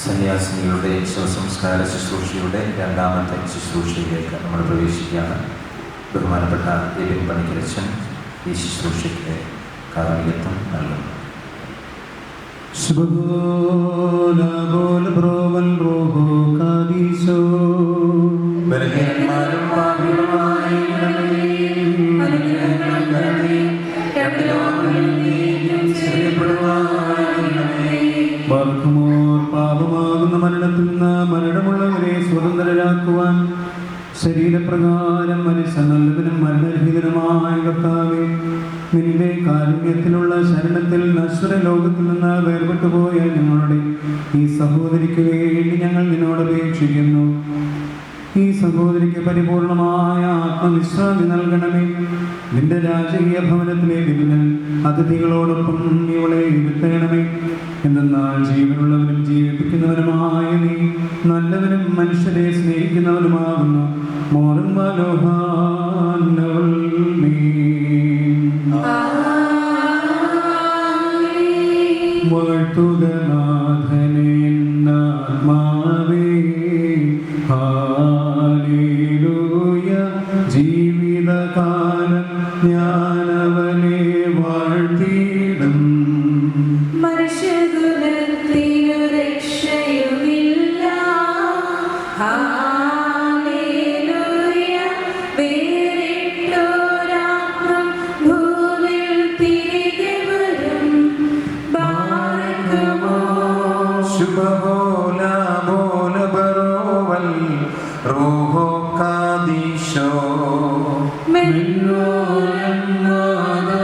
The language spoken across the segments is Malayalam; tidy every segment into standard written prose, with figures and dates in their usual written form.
സന്യാസിനികളുടെ ശവസംസ്കാര ശുശ്രൂഷയുടെ രണ്ടാമത്തെ ശുശ്രൂഷയിലേക്ക് നമ്മൾ പ്രവേശിക്കുകയാണ്. ബഹുമാനപ്പെട്ട എബിൻ പണിക്കരച്ചൻ ഈ ശുശ്രൂഷയ്ക്ക് കാർമ്മികത്വം നൽകുന്നു. ബലഹീനന്മാരും പാപികളുമായി പാപമാകുന്ന മരണത്തിൽ നിന്ന് മരണമുള്ളവരെ സ്വതന്ത്രരാക്കുവാൻ ശരീരപ്രകാരം മനുഷ്യ നല്ലവനും മരണരഹിതനുമായ കർത്താവേ, നിന്റെ കാരുണ്യത്തിലുള്ള ശരണത്തിൽ നശ്വര ലോകത്തിൽ നിന്ന് വേർപെട്ടുപോയ ഞങ്ങളുടെ ഈ സഹോദരിക്ക് വേണ്ടി ഞങ്ങൾ നിന്നോട് അപേക്ഷിക്കുന്നു. ഈ സഹോദരിക്ക് പരിപൂർണമായ ആത്മവിശ്രാന്തി നൽകണമേ. നിന്റെ രാജകീയ ഭവനത്തിലേക്ക് ഇതിന് അതിഥികളോടൊപ്പം ഇവളെ ഇരുത്തണമേ. എന്തെന്നാൽ ജീവനുള്ളവനും ജീവിപ്പിക്കുന്നവനുമായ നീ നല്ലവനും മനുഷ്യരെ സ്നേഹിക്കുന്നവനുമാകുന്നു. മോറും വാഴ്ത്തുകനാഥനെ ആത്മാവേ, ഹല്ലേലൂയ. ജീവിതകാലം ഞാനവനെ വാഴ്ത്തിയിടും. മനുഷ്യകുലത്തിനു രക്ഷയുമില്ല. ഹല്ലേലൂയ. വേറിട്ടൊരാത്മം ഭൂമിയിൽ തിരികെ വരും. ബാറക്കുമോ ശുഭബോല ബോല ബറോവൽ റൂഹോ കാദീശോ മെല്ലോലം നാദാമല്ലോലം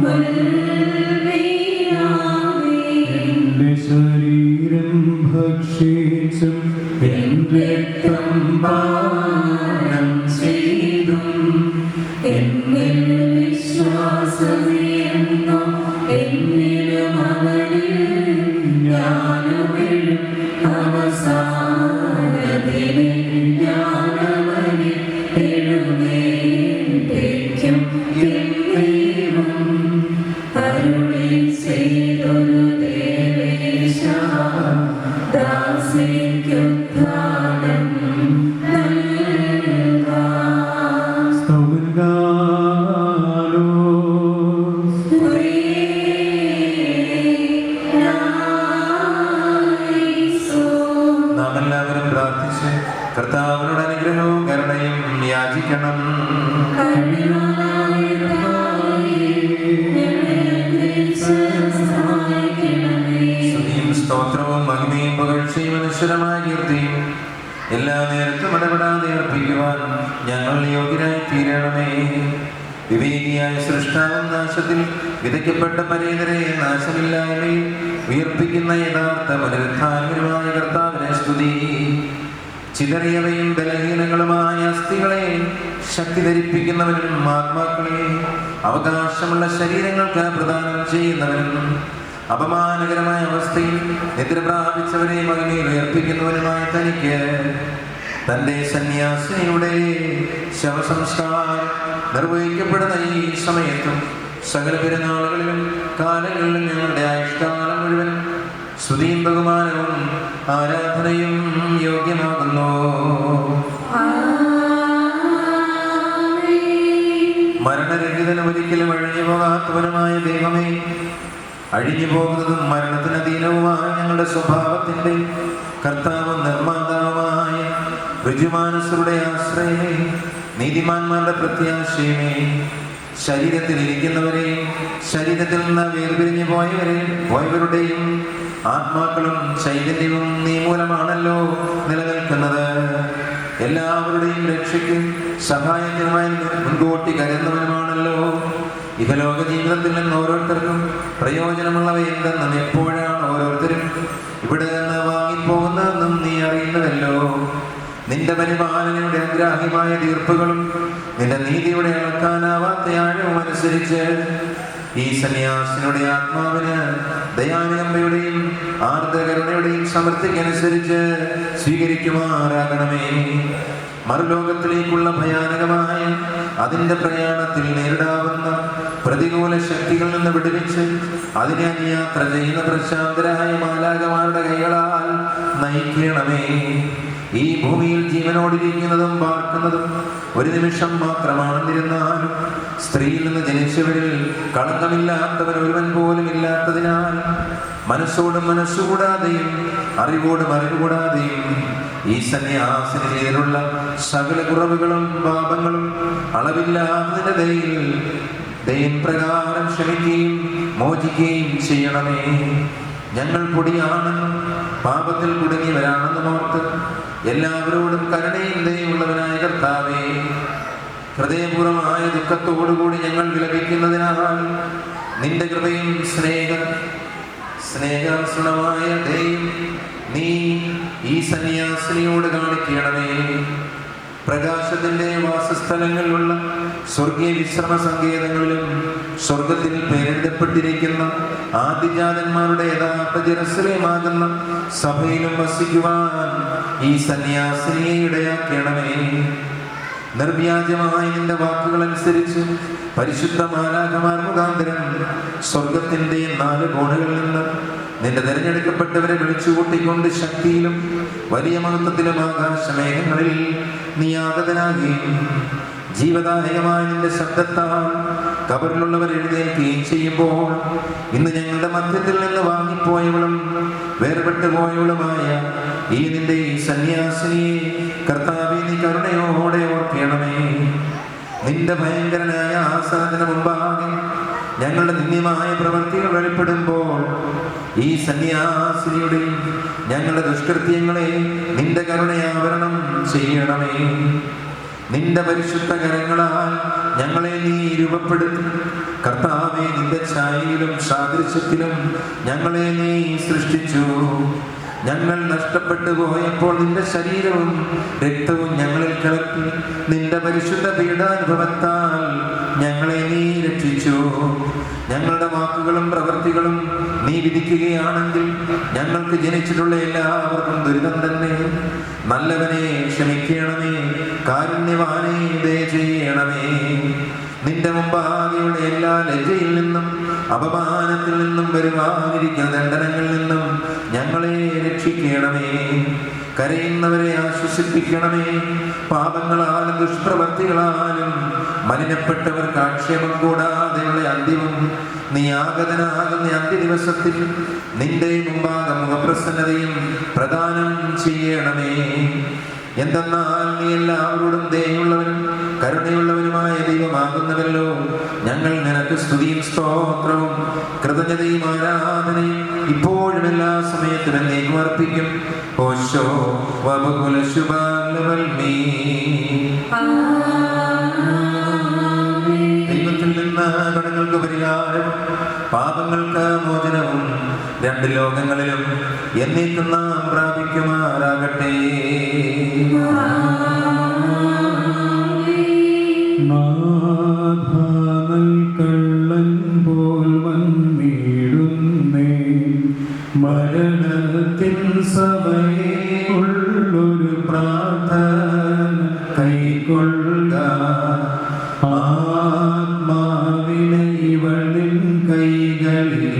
വൽവിയാവേ. എന്റെ ശരീരം ഭക്ഷിച്ചും എന്റെ രക്തം പാനം ചെയ്തും എന്നിൽ വിശ്വാസമേറുന്നു. എന്നിലും അവനിൽ ഞാനുമെഴും. അവസാനദിനെ ഞാനവനിൽ എഴുന്നേൽപ്പിക്കും. എന്നേവും അരുളി ചെയ്തൊരു ദേവേശ, ദാസിക്കുദ്ധാനം നൽകാം. നാം എല്ലാവരും പ്രാർത്ഥിച്ച് കർത്താവിനോട് അനുഗ്രഹവും കരുണയും യാചിക്കണം. സ്തുതിയും സ്തോത്രവും മഹിമയും പുകഴ്ചയും അനശ്വരമായ കീർത്തിയും എല്ലാ നേരത്തും ഇടപെടാതെ അർപ്പിക്കുവാൻ ഞങ്ങൾ യോഗ്യരായി തീരണമേ. വിവേകിയായ സൃഷ്ടാവും നാശത്തിൽ വിതയ്ക്കപ്പെട്ട പരേതരെ നാശമില്ലായ്മയിൽ ഉയർപ്പിക്കുന്ന യഥാർത്ഥ പുനരുത്ഥാനപരമായ കർത്താവിനെ സ്തുതി. ചിതറിയവയും ബലഹീനങ്ങളുമായ അസ്ഥികളെ ശക്തി ധരിപ്പിക്കുന്നവനും ആത്മാക്കളെ അവകാശമുള്ള ശരീരങ്ങൾക്ക് പ്രദാനം ചെയ്യുന്നവനും അപമാനകരമായ അവസ്ഥയിൽ നിദ്ര പ്രാപിച്ചവരെ മഹിമയിൽ ഉയർപ്പിക്കുന്നവനുമായ തനിക്ക് തന്റെ സന്യാസിനിയുടെ ശവസംസ്കാരം നിർവഹിക്കപ്പെടുന്ന ഈ സമയത്തും സകല പെരുന്നാളുകളിലും കാലങ്ങളിലും ഞങ്ങളുടെ ആയുഷ്കാലം മുഴുവൻ സ്തുതിയും ബഹുമാനവും ആരാധനയും യോഗ്യമാകുന്നു. മരണരഹിതനും ഒരിക്കലും അഴിഞ്ഞു പോകാത്തവനുമായ ദൈവമേ, അഴിഞ്ഞു പോകുന്നതും മരണത്തിന് അധീനവുമായ ഞങ്ങളുടെ സ്വഭാവത്തിന്റെ കർത്താവും നിർമ്മാതാവുമായ ഋജുമാനസരുടെ ആശ്രയമേ, നീതിമാന്മാരുടെ പ്രത്യാശയമേ, ശരീരത്തിൽ ഇരിക്കുന്നവരെയും ശരീരത്തിൽ നിന്ന് വേർപിരിഞ്ഞു പോയവരുടെയും ആത്മാക്കളും ചൈതന്യവും നീ മൂലമാണല്ലോ നിലനിൽക്കുന്നത്. എല്ലാവരുടെയും രക്ഷയ്ക്ക് സഹായത്തിനുമായി മുൻകൂട്ടി കരുതുന്നവനുമാണല്ലോ. ഇഹലോക ജീവിതത്തിൽ നിന്ന് ഓരോരുത്തർക്കും പ്രയോജനമുള്ളവ എന്തെന്നും എപ്പോഴാണ് ഓരോരുത്തരും ഇവിടെ നിന്ന് വാങ്ങിപ്പോകുന്നതെന്നും നീ അറിയുന്നതല്ലോ. നിന്റെ പരിപാലനയുടെ അഗ്രാഹ്യമായ തീർപ്പുകളും നിന്റെ നീതിയുടെ അളക്കാനാവാത്ത ആഴവും അനുസരിച്ച് ഈ സന്യാസിനുടെ ആത്മാവിന് ദയാനന്ദയുടെയും ആർദ്രകരുണയുടെയും സമൃദ്ധിക്കനുസരിച്ച് സ്വീകരിക്കുമാറാകണമേ. മറുലോകത്തിലേക്കുള്ള ഭയാനകമായ അതിൻ്റെ പ്രയാണത്തിൽ നേരിടാവുന്ന പ്രതികൂല ശക്തികളിൽ നിന്ന് വിടുവിച്ച് അതിനെ യാത്ര ചെയ്യുന്ന പ്രശാന്തരായ മാലാഖമാരുടെ കൈകളാൽ നയിക്കണമേ. ഈ ഭൂമിയിൽ ജീവനോടിരിക്കുന്നതും പാർക്കുന്നതും ഒരു നിമിഷം മാത്രമാണെന്നിരുന്നാലും സ്ത്രീയിൽ നിന്ന് ജനിച്ചവരിൽ കളങ്കമില്ലാത്തവൻ ഒരുവൻ പോലും ഇല്ലാത്തതിനാൽ മനസ്സോടും മനസ്സുകൂടാതെയും അറിവോടും അറിവുകൂടാതെയും ഈ സന്യാസിന് ചെയ്തിട്ടുള്ള സകല കുറവുകളും പാപങ്ങളും അളവില്ലാത്തതിന്റെ ദയൻ പ്രകാരം ക്ഷമിക്കുകയും മോചിക്കുകയും ചെയ്യണമേ. ഞങ്ങൾ പൊടിയാണെന്നും പാപത്തിൽ കുടുങ്ങിയവരാണെന്നും ഓർത്ത് എല്ലാവരോടും കരുണയും ദയയുള്ളവനായ കർത്താവേ, ഹൃദയപൂർവമായ ദുഃഖത്തോടുകൂടി ഞങ്ങൾ വിലപിക്കുന്നതിനാൽ നിന്റെ കൃപയും സ്നേഹസ്നമായ ദയയും നീ ഈ സന്യാസിനിയോട് കാണിക്കണമേ. പ്രകാശത്തിന്റെ വാസസ്ഥലങ്ങളിലുള്ള സ്വർഗീയ വിശ്രമ സങ്കേതങ്ങളിലും സ്വർഗത്തിൽ പേരെഴുതപ്പെട്ടിരിക്കുന്ന ആദിജാതന്മാരുടെ യഥാർത്ഥ ജെറുസലേമാകുന്ന സഭയിലും വസിക്കുവാൻ ഈ സന്യാസിനിയെ ഇടയാക്കണമേ. നിർവ്യാജമായ നിന്റെ വാക്കുകൾ അനുസരിച്ച് പരിശുദ്ധ മാലാഖമാർ മുഖാന്തരം സ്വർഗത്തിന്റെ 4 കോണുകളിൽ നിന്ന് നിന്റെ തിരഞ്ഞെടുക്കപ്പെട്ടവരെ വിളിച്ചുകൂട്ടിക്കൊണ്ട് ശക്തിയിലും വലിയ മഹത്വത്തിലും ആകാശമേഘങ്ങളിൽ നീ ആഗതനാകുകയും ജീവദായകമായ നിന്റെ ശബ്ദത്താൽ കബറിലുള്ളവർ എഴുന്നേൽക്കുകയും ചെയ്യുമ്പോൾ ഇന്ന് ഞങ്ങളുടെ മധ്യത്തിൽ നിന്ന് വാങ്ങിപ്പോയവളും വേർപെട്ടു പോയവളുമായ ഈ നിന്റെ ഈ സന്യാസിനിയെ കർത്താവേ, നീ കരുണയോടെ ഓർക്കണമേ. നിന്റെ ഭയങ്കരനായ ആസാദന മുമ്പാകെ ഞങ്ങളുടെ നിന്ദ്യമായ പ്രവൃത്തികൾ വെളിപ്പെടുമ്പോൾ ഈ സന്യാസിനിയുടെയും ഞങ്ങളുടെ ദുഷ്കൃത്യങ്ങളെ നിന്റെ കരുണയാവരണം ചെയ്യണമേ. നിന്റെ പരിശുദ്ധ കരങ്ങളാൽ ഞങ്ങളെ നീ രൂപപ്പെടുത്തി കർത്താവേ, നിന്റെ ഛായയിലും സാദൃശ്യത്തിലും ഞങ്ങളെ നീ സൃഷ്ടിച്ചു. ഞങ്ങൾ നഷ്ടപ്പെട്ടു പോയപ്പോൾ നിന്റെ ശരീരവും രക്തവും ഞങ്ങളിൽ കലർത്തി നിന്റെ പരിശുദ്ധ പീഡാനുഭവത്താൽ ഞങ്ങളെ നീ രക്ഷിച്ചു. ഞങ്ങളുടെ വാക്കുകളും പ്രവൃത്തികളും നീ വിധിക്കുകയാണെങ്കിൽ ഞങ്ങൾക്ക് ജനിച്ചിട്ടുള്ള എല്ലാവർക്കും ദുരിതം തന്നെ. നല്ലവനെ ക്ഷമിക്കണമേ, കാരുണ്യവാനെ ദയ ചെയ്യണമേ. നിന്റെ മുമ്പാകെയുള്ള എല്ലാ ലജ്ജയിൽ നിന്നും അപമാനത്തിൽ നിന്നും വരുവാനിരിക്കുന്ന ദണ്ഡനങ്ങളിൽ നിന്നും ഞങ്ങളെ രക്ഷിക്കണമേ. കരയുന്നവരെ ആശ്വസിപ്പിക്കണമേ. പാപങ്ങളാലും ദുഷ്പ്രവൃത്തികളാലും മലിനപ്പെട്ടവർക്ക് ആക്ഷേപം കൂടാതെയുള്ള അന്ത്യവും നീ ആഗതനാകുന്ന അന്ത്യദിവസത്തിൽ നിന്റെ മുമ്പാകെ മുഖപ്രസന്നതയും പ്രദാനം ചെയ്യണമേ. എന്തെന്നാൽ നീ എല്ലാവരോടും ദയയുള്ളവനും കരുണയുള്ളവനുമായ ദൈവമാകുന്നവല്ലോ. ഞങ്ങൾ നിനക്ക് സ്തുതിയും സ്തോത്രവും കൃതജ്ഞതയും ആരാധനയും ഇപ്പോഴും എല്ലാ സമയത്തും എന്നേക്കും അർപ്പിക്കും. ഓശോ വബകുല ശുഭാലവൽമീ. ദൈവത്തിൽ നിന്ന് കടങ്ങൾക്ക് പരിഹാരവും പാപങ്ങൾക്ക് മോചനവും 2 ലോകങ്ങളിലും എന്നേക്കും നാം പ്രാപിക്കുമാറാകട്ടെ. കള്ളൻ പോൽ വന്നിടുന്നേ, മരണത്തിൻ സമയേ ഉള്ളൊരു പ്രാർത്ഥന കൈക്കൊള്ളുക. ആത്മാവിനെ ഇവളിൻ കൈകളിലേൽപ്പിച്ചു,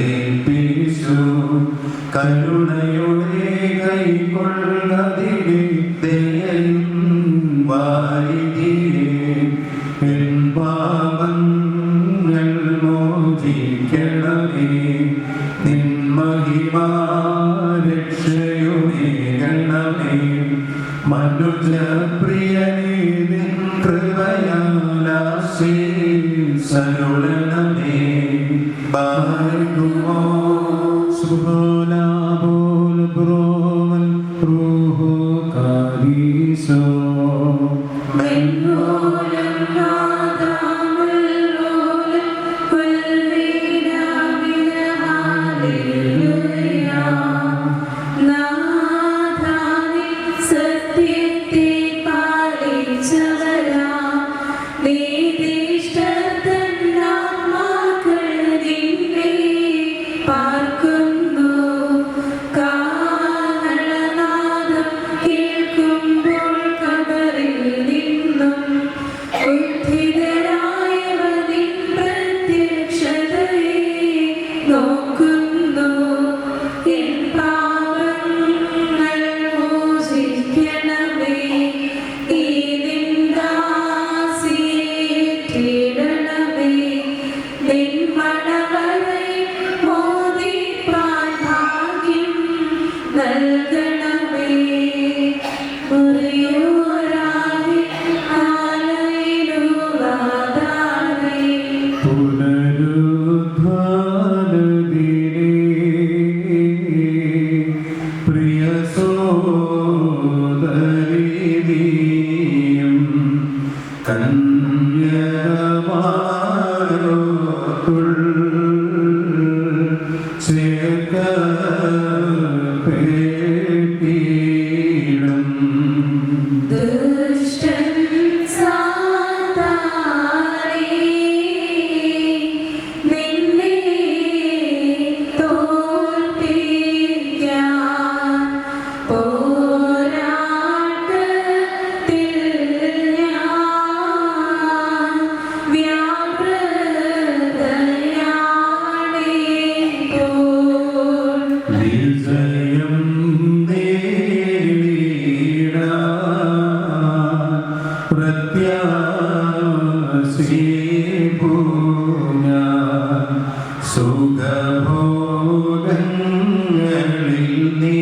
കരുണയോടെ കൈക്കൊള്ളുകതിനെ ദയയും വാരിതിരെ. എൻ പാപങ്ങൾ മോചിക്കണമേ, നിൻ മഹിമാ രക്ഷയുമേകണമേ. മനുജപ്രിയനേ, നിൻ കൃപയാലാശീസരുളണമേ. ബാർക്കുമോ സുബോലാബോൽ ബ്രോവൽ റൂഹോ കാരീസോ. നീതിഷ്ഠ തന്നാത്മാക്കൾ സുഖഭോഗങ്ങളിൽ നീ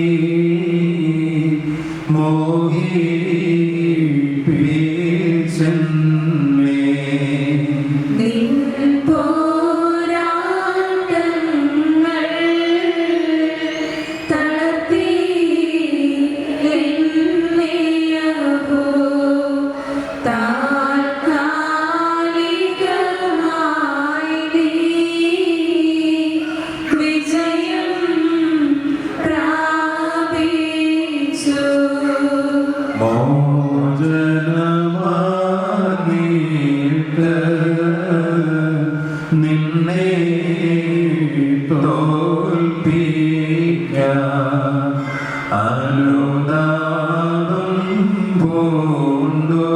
മോഹിപ്പിച്ചെന്നെ. നിൻ പോരാട്ടങ്ങൾ തളർത്തി എന്നെയഹോ താൽക്കാലികമായി നീ വിജയം പ്രാപിച്ചു. മോചനമാർഗീട്ട് നിന്നെ തോൽപ്പിക്കാൻ അനുതാപം പൂണ്ടു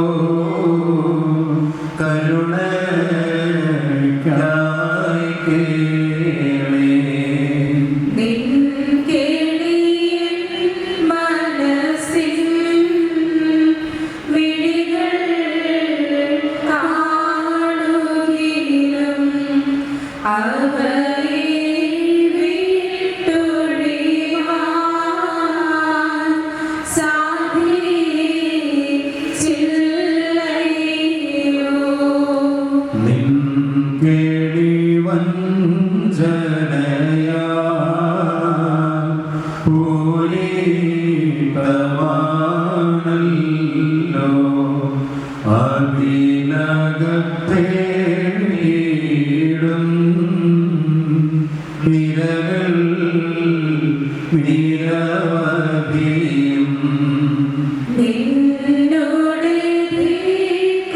കരുണയ്ക്കായി കേളി. നിൻ കേളിയൻ മനസ്സിൻ വിളികൾ കാണുകിലും അവയെ വിട്ടൊഴിവാൻ സാധിച്ചില്ലയോ. നിൻ കേളി വഞ്ചനയാ പൂരിതമാണല്ലോ അതിനകത്തെ വീടും നിരകൾ നിരവധിയും. നിന്നോട് ധിക്കാരം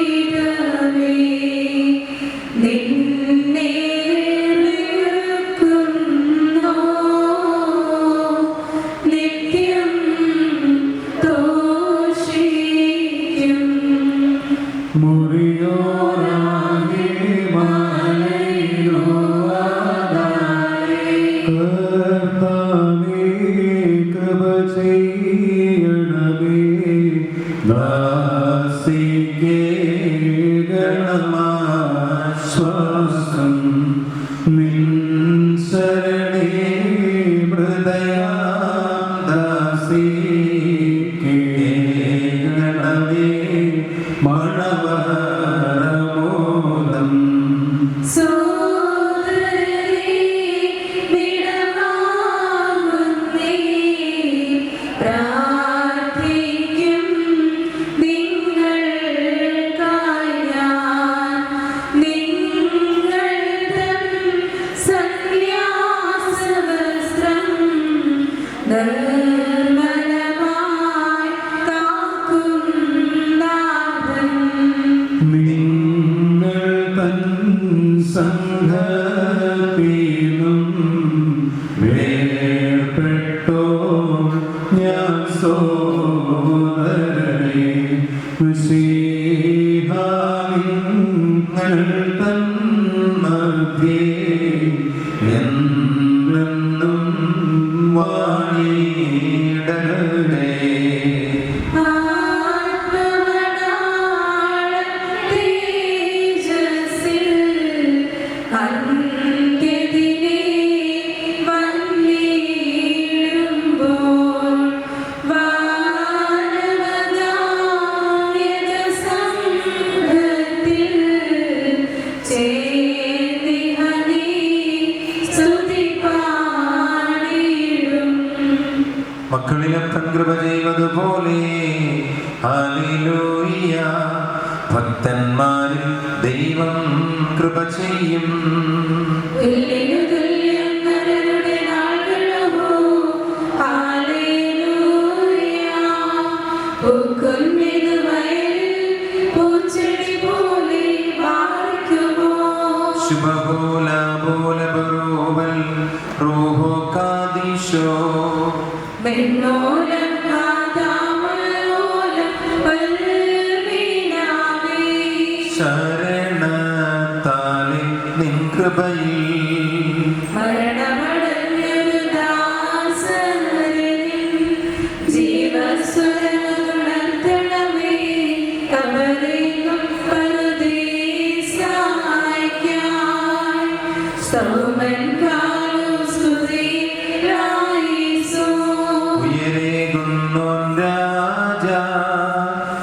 ദുർവാശിപ്പൂരിതമേ നിന്നെ വെറുക്കുന്നു നിത്യം തോഷിക്കും. മുറിയോരാകെ മാലയിലുവാതായി കർത്താവേ കൃപ ചെയ്യണമേ. ദാസിക്കേ ഗണമാശ്വാസം നിൻ ശരണേ ഹൃദയാം ദാസിക്കേ ഗണമേ മണവരമോദം. സോദരരേ വിടവാങ്ങുന്നേ പ്രാർത്ഥിക്കും നിങ്ങൾക്കായി ഞാൻ. നിങ്ങൾ തൻ സന്യാസവസ്ത്രം നിർമ്മലമായി കാക്കും നാഥൻ. നിങ്ങൾ തൻ സംഘത്തിനും വേർപെട്ടോ ഞാൻ സോദരനെ നിങ്ങൾ തൻ മധ്യേ എന്നെന്നും വാണിടണേ. മക്കളിലപ്പൻ കൃപ ചെയ്തതുപോലെ ഹല്ലേലൂയ. ഭക്തന്മാരിൽ ദൈവം കൃപ ചെയ്യും. ശുഭഹോല ബോല ബറോബൽ റൂഹോ കാദിശോ. ശരണത്താലെ നിൻ കൃപയിൽ സൗമൻ കാലോസ് കുതിരായിസോ ഉയരേകുന്നോൻ രാജാ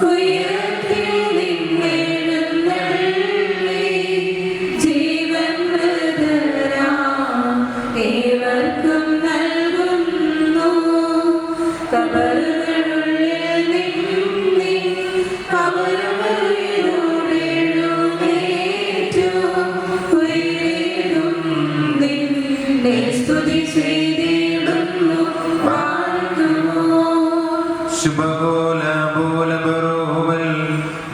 ഉയരത്തിൽ നിന്നെഴുന്നള്ളി ജീവൻ മൃതരാം ഏവർക്കും നൽകുന്നു കബറുകളുള്ളിൽ നിന്നി കബറുകളിലൂടെ എഴുന്നേറ്റു ഉയരേകും നിന്നെ സ്തുതി ചെയ്തിടുന്നു പാടുമോ ശുഭഗോല ബോല ബറോവൽ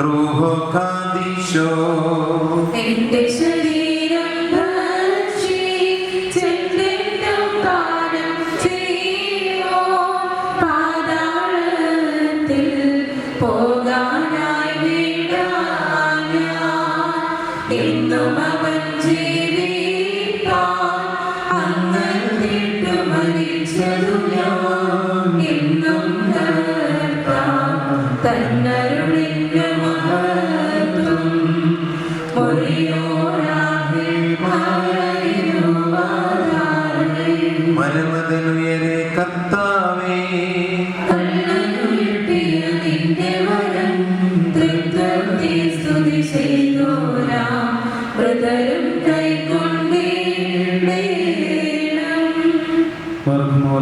റൂഹോ കാദിശോ എന്റെ ശരീരം ഭക്ഷിച്ചെന്തെന്നും പാനം ചെയ്യുമോ പാതാളത്തിൽ പോകാനായി വിടാൻ ഞാൻ. എന്നും അവൻ ജീവിപ്പാൻ അങ്ങ് മരിച്ചതു ഞാൻ എന്നും തന്നരുളിന്റെ മഹത്വം മനമതനുയരെ കർത്താവേ നിന്റെ വരം തൃപ്തി സ്തുതി ചെയ്തോരാം ബ്രദരും കൈക്കൊണ്ടേണം.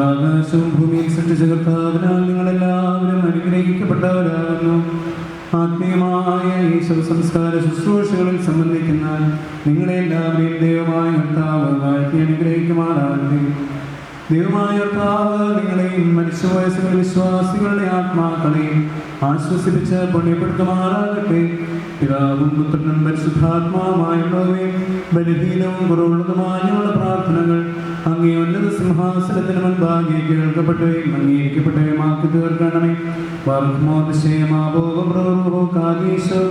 ആകാശവും ഭൂമിയും സൃഷ്ടിച്ച കർത്താവിനാൽ നിങ്ങളെല്ലാവരും അനുഗ്രഹിക്കപ്പെട്ടവരാകുന്നു. ആത്മീയമായ ഈ ശവസംസ്കാര ശുശ്രൂഷകളിൽ സംബന്ധിക്കുന്ന നിങ്ങളെല്ലാവരെയും ദൈവമായ കർത്താവ് വാഴ്ത്തി അനുഗ്രഹിക്കുമാറാകട്ടെ. ദൈവമായ കർത്താവ് നിങ്ങളെയും മനുഷ്യമായ സകല വിശ്വാസികളുടെ ആത്മാക്കളെയും ആശ്വസിപ്പിച്ച് പുണ്യപ്പെടുത്തുമാറാകട്ടെ. പിതാവും പുത്രനും പരിശുദ്ധാത്മാവുമായുള്ളവയെ ബലഹീനവും കുറവുള്ളതുമായ ഞങ്ങളുടെ പ്രാർത്ഥനകൾ അങ്ങേ ഉന്നത സിംഹാസനത്തിന് മുൻപാകെ കേൾക്കപ്പെട്ടവയും അംഗീകരിക്കപ്പെട്ടവയുമാക്കി തീർക്കണമേ. ഞങ്ങളോട്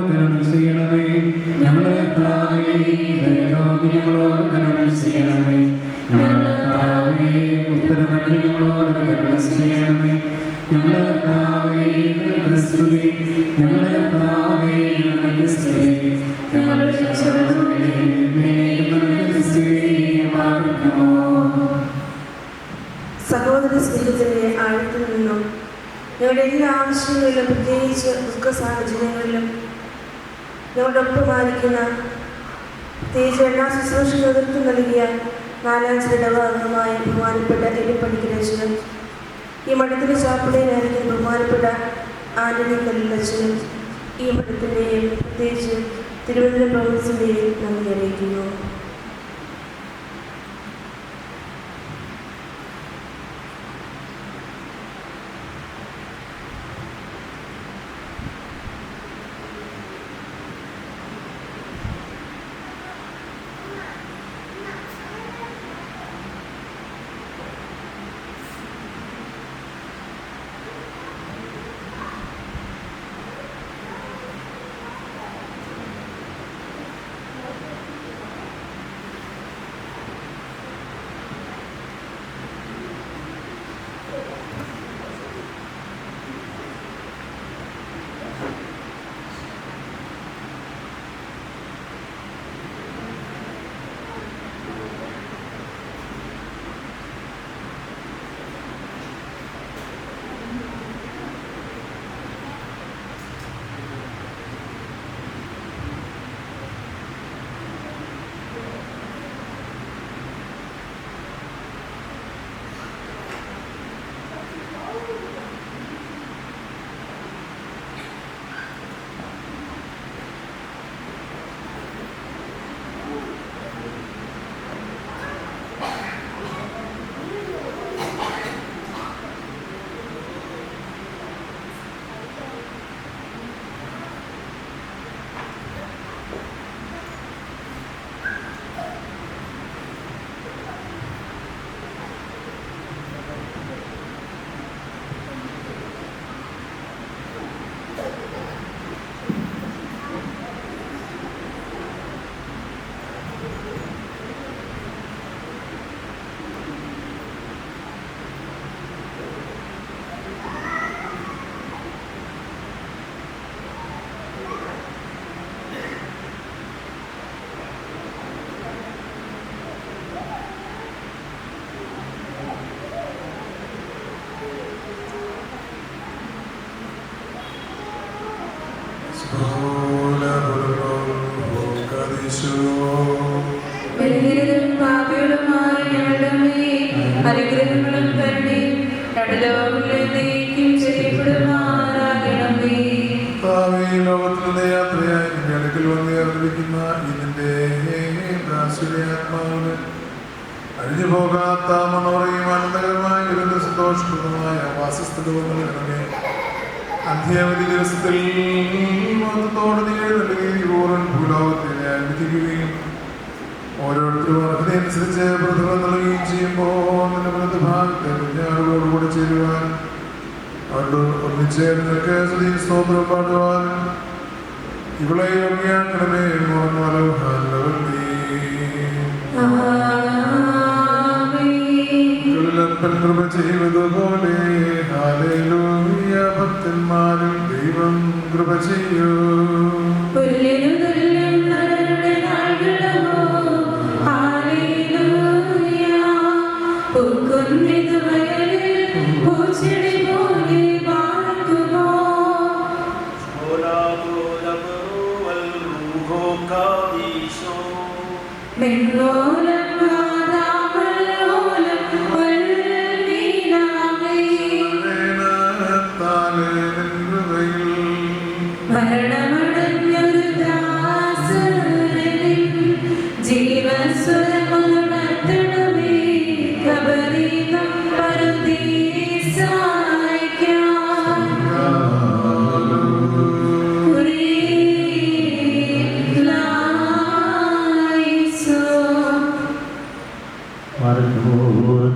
കരുണ ചെയ്യണമേ. ഞങ്ങളോട് കരുണ ചെയ്യണമേ. ഉത്തരങ്ങളോട് കരുണ ചെയ്യണമേ. സഹോദര സ്നേഹത്തിന്റെ ആഴത്തിൽ നിന്നും ഞങ്ങളുടെ എല്ലാ ആവശ്യങ്ങളിലും പ്രത്യേകിച്ച് ദുഃഖ സാഹചര്യങ്ങളിലും ഞങ്ങളുടെ ഒപ്പമായിരിക്കുന്ന പ്രത്യേകിച്ച് എല്ലാ ശുശ്രൂഷ നേതൃത്വം നൽകിയ നാലാം ഇടവാംഗമായ ബഹുമാനപ്പെട്ട എലിപ്പണിക്കരച്ചനും ഈ മഠത്തിലെ ചാപ്പിളയിലായിരിക്കുന്ന ബഹുമാനപ്പെട്ട ആന്റണി കല്ലച്ചനും ഈ മഠത്തിൻ്റെയും പ്രത്യേകിച്ച് തിരുവനന്തപുരം പ്രൊവിൻസിൻ്റെയും നന്ദി അറിയിക്കുന്നു. ബലഹീനരും പാപികളുമായ ഞങ്ങളുടെ മേൽ അനുഗ്രഹങ്ങളും കരുണയും നടുലോകങ്ങളിൽ നീക്കും ചെയ്യപ്പെടുമാറാകണമേ. ലോകത്തിലെ യാത്രയായി നിന്റെ അടുക്കൽ വന്ന് ചേർന്നിരിക്കുന്ന ഇതിന്റെ ആത്മാവിന് അഴിഞ്ഞു പോകാത്ത മനോഹരയും ആനന്ദകരമായ ഇരുന്ന സന്തോഷപ്രദമായ വാസസ്ഥലവും നൽകണമേ. അന്ത്യാവധി ദിവസത്തിൽ മതത്തോടെ നീ എഴുന്നള്ളുകയും പൂർണ്ണ ഭൂലോകത്തിനെ അനുവദിക്കുകയും ഓരോരുത്തരും അർഹതയനുസരിച്ച് പ്രതിഫലം നൽകുകയും ചെയ്യുമ്പോൾ നിന്റെ പ്രതിഭാഗത്തെ കുഞ്ഞാടുകളോടുകൂടി ചേരുവാൻ അവരോട് ഒന്നിച്ചേർന്നൊക്കെ സ്തുതിയും സ്തോത്രം പാടുവാനും ഇവളെ യോഗ്യാക്കണമേ കൃപ ചെയ്യുന്നതുപോലെ ഹല്ലേലൂയ. ഭക്തന്മാരും ദൈവം കൃപ ചെയ്യൂ. പുല്ലിനു തുല്യം നരരുടെ നാളുകളോ, ഹല്ലേലൂയ. പൂക്കുന്നതു വയലിൽ പൂച്ചെടി പോലെ പാർക്കുമോ. മെൻലോലം വാദാമല്ലോലം വൽമീനാമേ. മരണമടഞ്ഞൊരു ദാസനിൽ ജീവസ്വരമുണർത്തണമേ. കബറിനം പറുദീസായിക്കാം.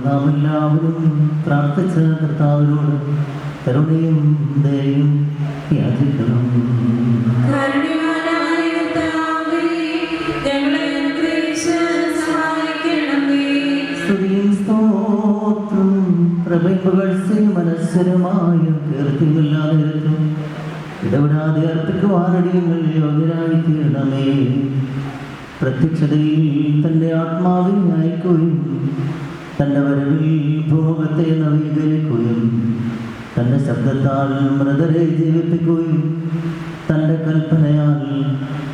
നാം എല്ലാവരും പ്രാർത്ഥിച്ച കർത്താവിനോട് കരുണയും ദയയും യാചിക്കണം. കാരുണ്യവാനായ കർത്താവേ, ഞങ്ങളെ അനുഗ്രഹിച്ച് സഹായിക്കണമേ. സ്തുതിയും സ്തോത്രം പ്രഭയും മനസ്സരമായ കീർത്തിയുമില്ലാതെ ഇടപെടാതെ അർപ്പിക്കുവാനടിയങ്ങൾ യോഗ്യരായി തീരണമേ. പ്രത്യക്ഷതയിൽ തൻ്റെ ആത്മാവിനെ അയക്കുകയും തൻ്റെ വരവിൽ ഭൂമുഖത്തെ നവീകരിക്കുകയും തൻ്റെ ശബ്ദത്താൽ മൃതരെ ജീവിപ്പിക്കുകയും തൻ്റെ കൽപ്പനയാൽ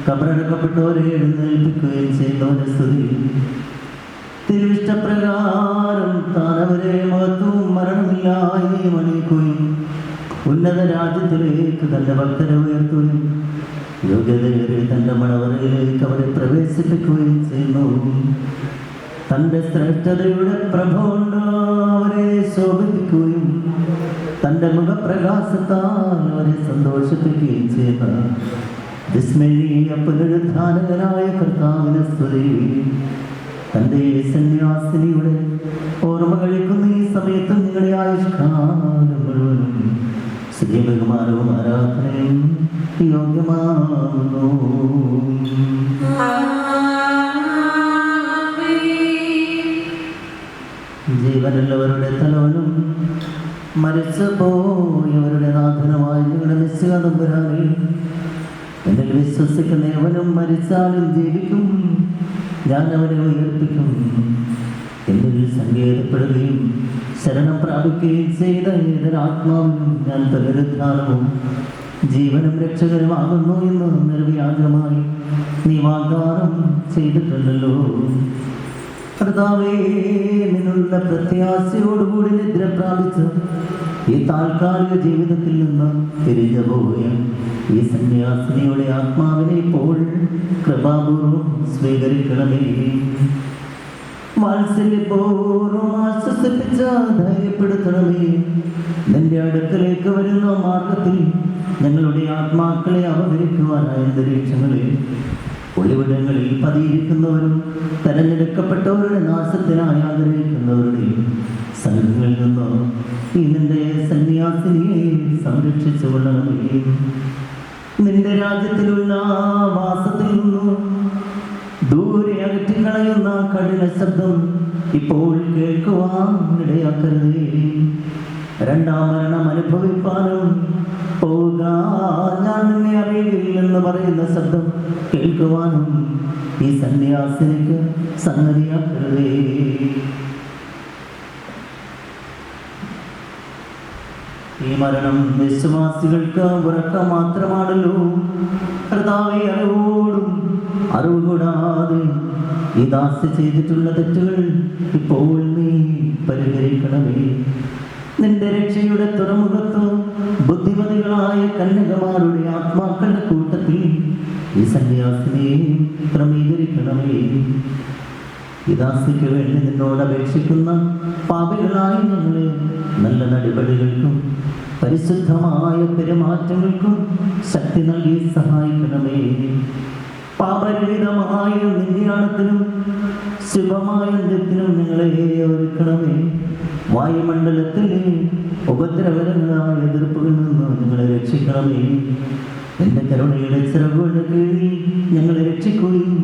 കബറടക്കപ്പെട്ടവരെ എഴുന്നേൽപ്പിക്കുകയും ചെയ്യുന്നവരെ സ്തുതി. തിരുവിഷ്ടപ്രകാരം താനവരെ മഹത്വവും മരണമില്ലായ്മയും അണിയിക്കുകയും ഉന്നത രാജ്യത്തിലേക്ക് തൻ്റെ ഭക്തരെ ഉയർത്തുകയും യോഗ്യതയേറെ തൻ്റെ മണവറയിലേക്ക് അവരെ പ്രവേശിപ്പിക്കുകയും ചെയ്യുന്നു. തൻ്റെ ശ്രേഷ്ഠതയുടെ പ്രഭ കൊണ്ട് അവരെ ശോഭിപ്പിക്കുകയും തൻ്റെ മുഖപ്രകാശത്താൽ അവരെ സന്തോഷിപ്പിക്കുകയും ചെയ്യുന്ന വിസ്മരണീയ പുനരുദ്ധാനകനായ കർത്താവിനെ സ്തുതി. തൻ്റെ സന്യാസിനിയുടെ ഓർമ്മ കഴിക്കുന്ന ഈ സമയത്ത് നിങ്ങളുടെ ആയുഷ്കാലം മുഴുവനും ശ്രീബഹുമാനവും ആരാധനയും യോഗ്യമാകുന്നു. ജീവനുള്ളവരുടെ തലവനും മരിച്ചു പോയവരുടെ നാഥനുമായ നിങ്ങളുടെ നിശ്ചയ തമ്പുരാനെ, എന്നിൽ വിശ്വസിക്കുന്ന യവനും മരിച്ചാലും ജീവിക്കും, ഞാൻ അവനെ ഉയർപ്പിക്കും. എന്നിൽ സങ്കേതപ്പെടുകയും ശരണം പ്രാപിക്കുകയും ചെയ്ത ഏതൊരാത്മാവിനും ഞാൻ പുനരുദ്ധാനവും ജീവനും രക്ഷകരമാകുന്നു എന്ന് നിർവ്യാജമായി നീ വാഗ്ദാനം ചെയ്തിട്ടുണ്ടല്ലോ. കർത്താവേ, നിന്നുള്ള പ്രത്യാശയോടുകൂടി നിദ്ര പ്രാപിച്ച് ഈ താൽക്കാലിക ജീവിതത്തിൽ നിന്ന് തിരിഞ്ഞു പോയ ഈ സന്യാസിനിയുടെ ആത്മാവിനെ ഇപ്പോൾ കൃപാപൂർവം സ്വീകരിക്കണമേ. വാത്സല്യപൂർവം ആശ്വസിപ്പിച്ച ധൈര്യപ്പെടുത്തണമേ. നിന്റെ അടുക്കലേക്ക് വരുന്ന മാർഗത്തിൽ ഞങ്ങളുടെ ആത്മാക്കളെ അപഹരിക്കുവാനായ അന്തരീക്ഷങ്ങളെ ഒളിവിടങ്ങളിൽ പതിയിരിക്കുന്നവരും തെരഞ്ഞെടുക്കപ്പെട്ടവരുടെ നാശത്തിനായി ആഗ്രഹിക്കുന്നവരുടെയും സംഘങ്ങളിൽ നിന്ന് ഈ നിന്റെ സന്യാസിനിയെ സംരക്ഷിച്ചു കൊള്ളണമേ. നിന്റെ രാജ്യത്തിലുള്ള വാസത്തിൽ നിന്നും ദൂരെ അകറ്റിക്കളയുന്ന കഠിന ശബ്ദം ഇപ്പോൾ കേൾക്കുവാൻ ഇടയാക്കരുതേ. രണ്ടാം മരണം അനുഭവിപ്പാനും ഞാൻ നിന്നെ അറിയില്ലെന്ന് പറയുന്ന ശബ്ദം കേൾക്കുവാനും ഈ സന്യാസിനിക്ക് സംഗതിയാക്കരുതേ. ഈ മരണം വിശ്വാസികൾക്ക് ഉറക്കം മാത്രമാണല്ലോ. കർത്താവേ, അറിവോടും അറിവ് കൂടാതെ ഈ ദാസ്യ ചെയ്തിട്ടുള്ള തെറ്റുകൾ ഇപ്പോൾ നീ പരിഹരിക്കണമേ. നിന്റെ രക്ഷയുടെ തുറമുഖത്ത് ബുദ്ധിമതികളായ കന്യകമാരുടെ ആത്മാക്കളുടെ കൂട്ടത്തിൽ ഈ സന്യാസിനെ ക്രമീകരിക്കണമേ. ഈ ദാസിക്ക് വേണ്ടി നിന്നോട് അപേക്ഷിക്കുന്ന പാപികളായ ഞങ്ങളെ നല്ല നടപടികൾക്കും പരിശുദ്ധമായ പെരുമാറ്റങ്ങൾക്കും ശക്തി നൽകി സഹായിക്കണമേ. പാപരഹിതമായ നിര്യാണത്തിനും ശുഭമായ അന്ത്യത്തിനും ഞങ്ങളെ ഒരുക്കണമേ. വായുമണ്ഡലത്തിലെ ഉപദ്രവകരങ്ങളായ എതിർപ്പുകളിൽ നിന്ന് ഞങ്ങളെ രക്ഷിക്കണമേ. എന്റെ കരുണയുടെ ചിറകുകളുടെ കീഴിൽ ഞങ്ങളെ രക്ഷിക്കുകയും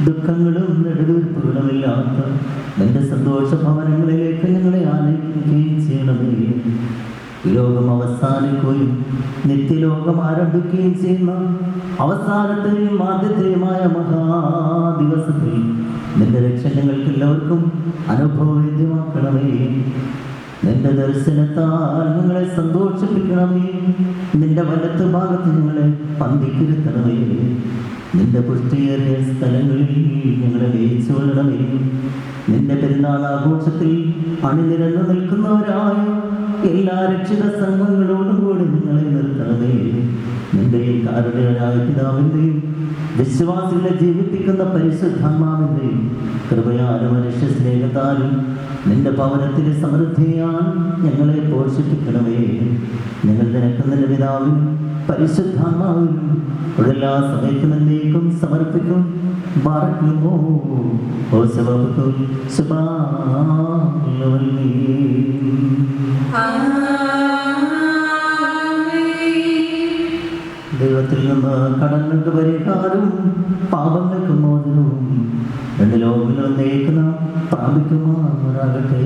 ദുഃഖങ്ങളും നെടുവീർപ്പുകളും ഇല്ലാത്ത നിന്റെ സന്തോഷ ഭവനങ്ങളിലേക്ക് ഞങ്ങളെ ആനയിക്കുകയും ചെയ്യണമേ. ലോകം അവസാനിക്കുകയും നിത്യലോകം ആരംഭിക്കുകയും ചെയ്യുന്ന അവസാനത്തെയും ആദ്യത്തെയുമായ മഹാദിവസത്തിൽ നിന്റെ രക്ഷ ഞങ്ങൾക്ക് എല്ലാവർക്കും അനുഭവവേദ്യമാക്കണമേ. നിന്റെ ദർശനത്താൽ ഞങ്ങളെ സന്തോഷിപ്പിക്കണമേ. നിന്റെ വലത്ത് ഭാഗത്ത് ഞങ്ങളെ പന്തിക്കിരുത്തണമേ. നിന്റെ പുഷ്ടിയേറിയ സ്ഥലങ്ങളിൽ ഞങ്ങളെ വേയിച്ചു കൊള്ളണമേ. നിന്റെ പെരുന്നാൾ ആഘോഷത്തിൽ അണിനിരന്നു നിൽക്കുന്നവരായ എല്ലാ രക്ഷിത സംഘങ്ങളോടും കൂടി നിങ്ങളെ നിർത്തണമേ. നിന്റെ കാരുണ്യനായ പിതാവിൻ്റെയും വിശ്വാസികളെ ജീവിപ്പിക്കുന്ന പരിശുദ്ധാത്മാവിൻ്റെയും കൃപയാലും മനുഷ്യ സ്നേഹത്താലും നിന്റെ ഭവനത്തിലെ സമൃദ്ധിയാൽ ഞങ്ങളെ പോഷിപ്പിക്കണമേ. ഞങ്ങൾ നിനക്കുന്ന പിതാവിനും പരിശുദ്ധാത്മാവിനും എല്ലാ സമയത്തും എന്നേക്കും സമർപ്പിക്കും. ബാറക്കുമോ ഓ ശബത്തുൽ സുബ്ഹാനല്ലഹി. ദൈവത്തിൽ നിന്ന് കടങ്ങൾക്ക് പരിഹാരവും പാപങ്ങൾക്ക് മോചനവും രണ്ട് ലോകങ്ങളിൽ എന്നേക്കും പ്രാപിക്കുമാറാകട്ടെ.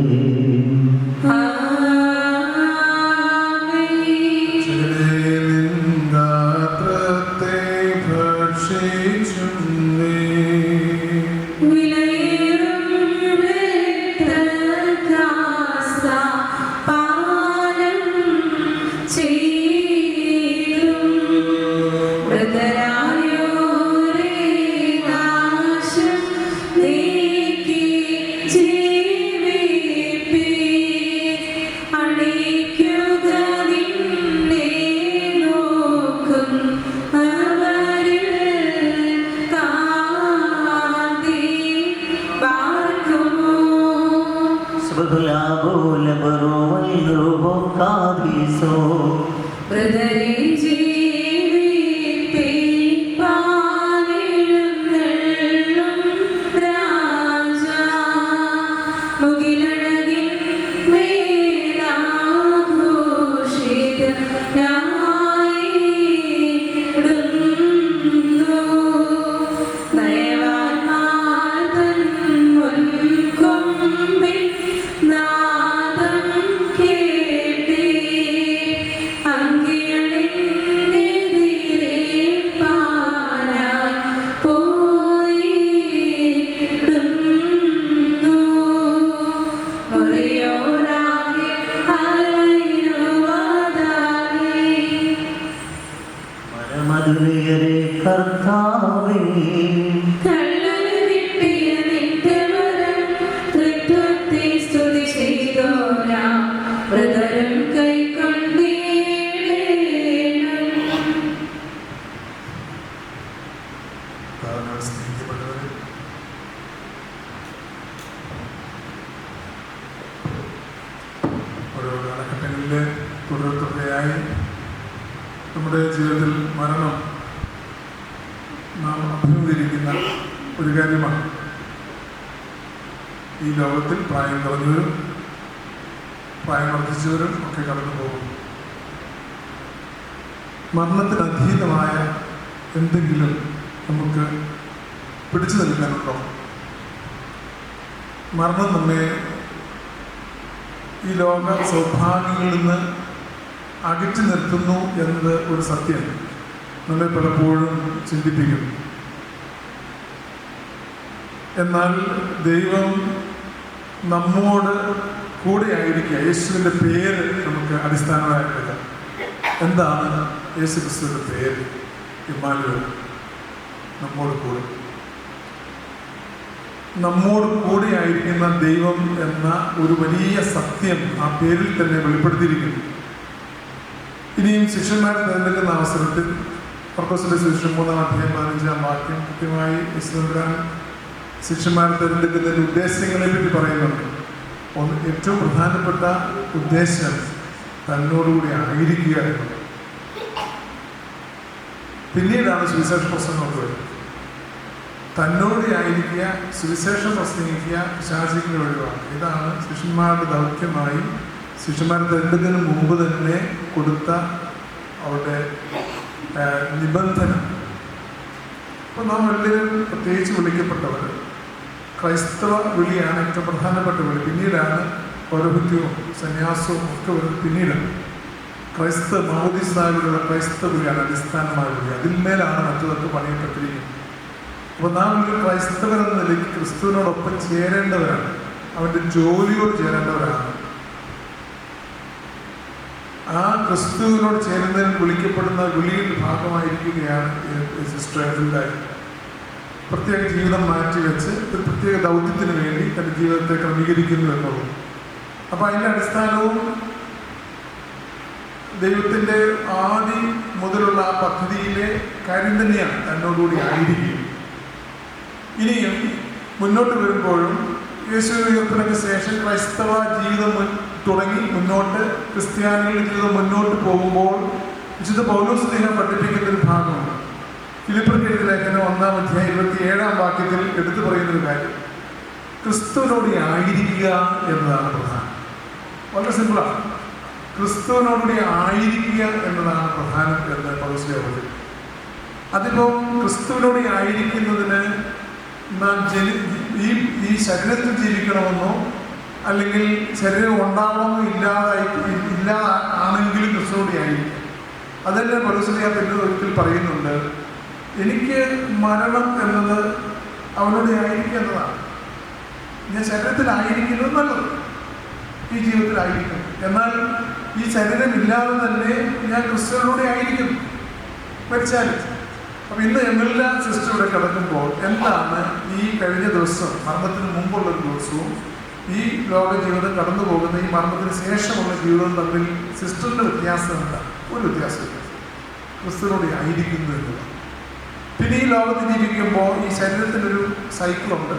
നമ്മുടെ ജീവിതത്തിൽ മരണം നാം അഭിമുഖീകരിക്കുന്ന ഒരു കാര്യമാണ്. ഈ ലോകത്തിൽ പ്രായം കുറഞ്ഞവരും പ്രായം വർദ്ധിച്ചവരും ഒക്കെ കടന്നു പോകും. മരണത്തിന് അധീനമായ എന്തെങ്കിലും നമുക്ക് പിടിച്ചു നിൽക്കാനുണ്ടോ? മരണം നമ്മെ ഈ ലോക സൗഭാഗ്യങ്ങളിൽ നിന്ന് അകറ്റി നിർത്തുന്നു എന്നത് ഒരു സത്യം നമ്മെ പലപ്പോഴും ചിന്തിപ്പിക്കും. എന്നാൽ ദൈവം നമ്മോട് കൂടെ ആയിരിക്കുക. യേശുവിൻ്റെ പേര് നമുക്ക് അടിസ്ഥാനമായിട്ടില്ല. എന്താണ് യേശു ക്രിസ്തുവിൻ്റെ പേര്? ഇമ്മാനുവേൽ, നമ്മോട് കൂടെ ആയിരിക്കുന്ന ദൈവം എന്ന ഒരു വലിയ സത്യം ആ പേരിൽ തന്നെ വെളിപ്പെടുത്തിയിരിക്കുന്നു. ഇനിയും ശിഷ്യന്മാരെ തിരഞ്ഞെടുക്കുന്ന അവസരത്തിൽ പർപ്പസിന്റെ സുവിശേഷം 3:15 കൃത്യമായി യേശുദാൻ ശിഷ്യന്മാരെ തിരഞ്ഞെടുക്കുന്നതിൻ്റെ ഉദ്ദേശങ്ങളെ പറ്റി പറയുന്നുണ്ട്. ഏറ്റവും പ്രധാനപ്പെട്ട ഉദ്ദേശം തന്നോടുകൂടി ആയിരിക്കുക എന്നുള്ളത്. പിന്നീടാണ് സുവിശേഷ പ്രസംഗമൊക്കെ വരുന്നത്. തന്നോട് ആയിരിക്കുക, സുവിശേഷം പ്രസംഗിക്കുക, പിശാചുക്കളെ ഒഴിവാക്കുക. ഇതാണ് ശിഷ്യന്മാരുടെ ദൗത്യമായി ശിഷ്യന്മാരെ തിരഞ്ഞെടുക്കുന്നതിന് മുമ്പ് തന്നെ കൊടുത്ത അവരുടെ നിബന്ധന. അപ്പോൾ നാം എല്ലാവരും പ്രത്യേകിച്ച് വിളിക്കപ്പെട്ടവർ, ക്രൈസ്തവ വിളിയാണ് ഏറ്റവും പ്രധാനപ്പെട്ട വിളി. പിന്നീടാണ് പൗരോഹിത്യവും സന്യാസവും ഒക്കെ വരുന്നത്. പിന്നീട് ക്രൈസ്തവ മാമോദീസായുള്ള ക്രൈസ്തവ വിളിയാണ് അടിസ്ഥാനമായ വിളി. അതിന്മേലാണ് മറ്റതൊക്കെ പണിയപ്പെട്ടിരിക്കുന്നത്. അപ്പോൾ നാം ഒരു ക്രൈസ്തവരെന്ന നിലയ്ക്ക് ക്രിസ്തുവിനോടൊപ്പം ചേരേണ്ടവരാണ്. അവൻ്റെ ജോലിയോട് ചേരേണ്ടവരാണ്. ആ ക്രിസ്തുവിനോട് ചേരുന്നതിന് വിളിക്കപ്പെടുന്ന വിളിയുടെ ഭാഗമായിരിക്കുകയാണ് സിസ്റ്റർ എൽഡായി. പ്രത്യേക ജീവിതം മാറ്റിവെച്ച് ഒരു പ്രത്യേക ദൗത്യത്തിന് വേണ്ടി തൻ്റെ ജീവിതത്തെ ക്രമീകരിക്കുന്നു എന്നുള്ളത്. അപ്പോൾ അതിൻ്റെ അടിസ്ഥാനവും ദൈവത്തിൻ്റെ ആദി മുതലുള്ള ആ പദ്ധതിയിലെ കാര്യം തന്നെയാണ് തന്നോടുകൂടി ആയിരിക്കും. ഇനിയും മുന്നോട്ട് വരുമ്പോഴും യേശു ഉയർത്തലിന് ശേഷം ക്രൈസ്തവ ജീവിതം തുടങ്ങി മുന്നോട്ട് ക്രിസ്ത്യാനികളുടെ ജീവിതം മുന്നോട്ട് പോകുമ്പോൾ വിശുദ്ധ പൗലോസ് പഠിപ്പിക്കുന്ന ഒരു ഭാഗമുണ്ട്. ഫിലിപ്പിയർക്ക് എഴുതിയ ലേഖനം 1:27 എടുത്തു പറയുന്നൊരു കാര്യം, ക്രിസ്തുവിനോട് ആയിരിക്കുക എന്നതാണ് പ്രധാനം. വളരെ സിമ്പിളാണ്. ക്രിസ്തുവിനോടുകൂടി ആയിരിക്കുക എന്നതാണ് പ്രധാനം എന്ന് പൗലോസ് പറയുന്നത്. അതിപ്പോൾ ക്രിസ്തുവിനോട് ആയിരിക്കുന്നതിന് നാം ഈ ശരീരത്തിൽ ജീവിക്കണമെന്നോ അല്ലെങ്കിൽ ശരീരം ഉണ്ടാവണമെന്നോ ഇല്ലാതാണെങ്കിലും ക്രിസ്തുവിനോട് ആയിരിക്കും. അതന്നെ പൗലോസ് ഒരിക്കൽ പറയുന്നുണ്ട്, എനിക്ക് മരണം എന്നത് അവനോട് ആയിരിക്കുക എന്നതാണ്. ഞാൻ ശരീരത്തിലായിരിക്കുന്നത് നല്ലത്, ഈ ജീവിതത്തിലായിരിക്കും. എന്നാൽ ഈ ശരീരം ഇല്ലാതെ തന്നെ ഞാൻ ക്രിസ്തുവിനോടെ ആയിരിക്കും മരിച്ചാലും. അപ്പം ഇന്ന് എല്ലാ സിസ്റ്റർ ഇവിടെ കിടക്കുമ്പോൾ എന്താണ് ഈ കഴിഞ്ഞ ദിവസം, മരണത്തിന് മുമ്പുള്ളൊരു ദിവസവും ഈ ലോക ജീവിതം കടന്നു പോകുന്ന ഈ മരണത്തിന് ശേഷമുള്ള ജീവിതം തമ്മിൽ സിസ്റ്ററിൻ്റെ വ്യത്യാസം എന്താ? ഒരു വ്യത്യാസമില്ല. ക്രിസ്തുവിനോട് ആയിരിക്കുന്നു എന്നുള്ളത്. പിന്നെ ഈ ലോകത്ത് ജീവിക്കുമ്പോൾ ഈ ശരീരത്തിനൊരു സൈക്കിളുണ്ട്.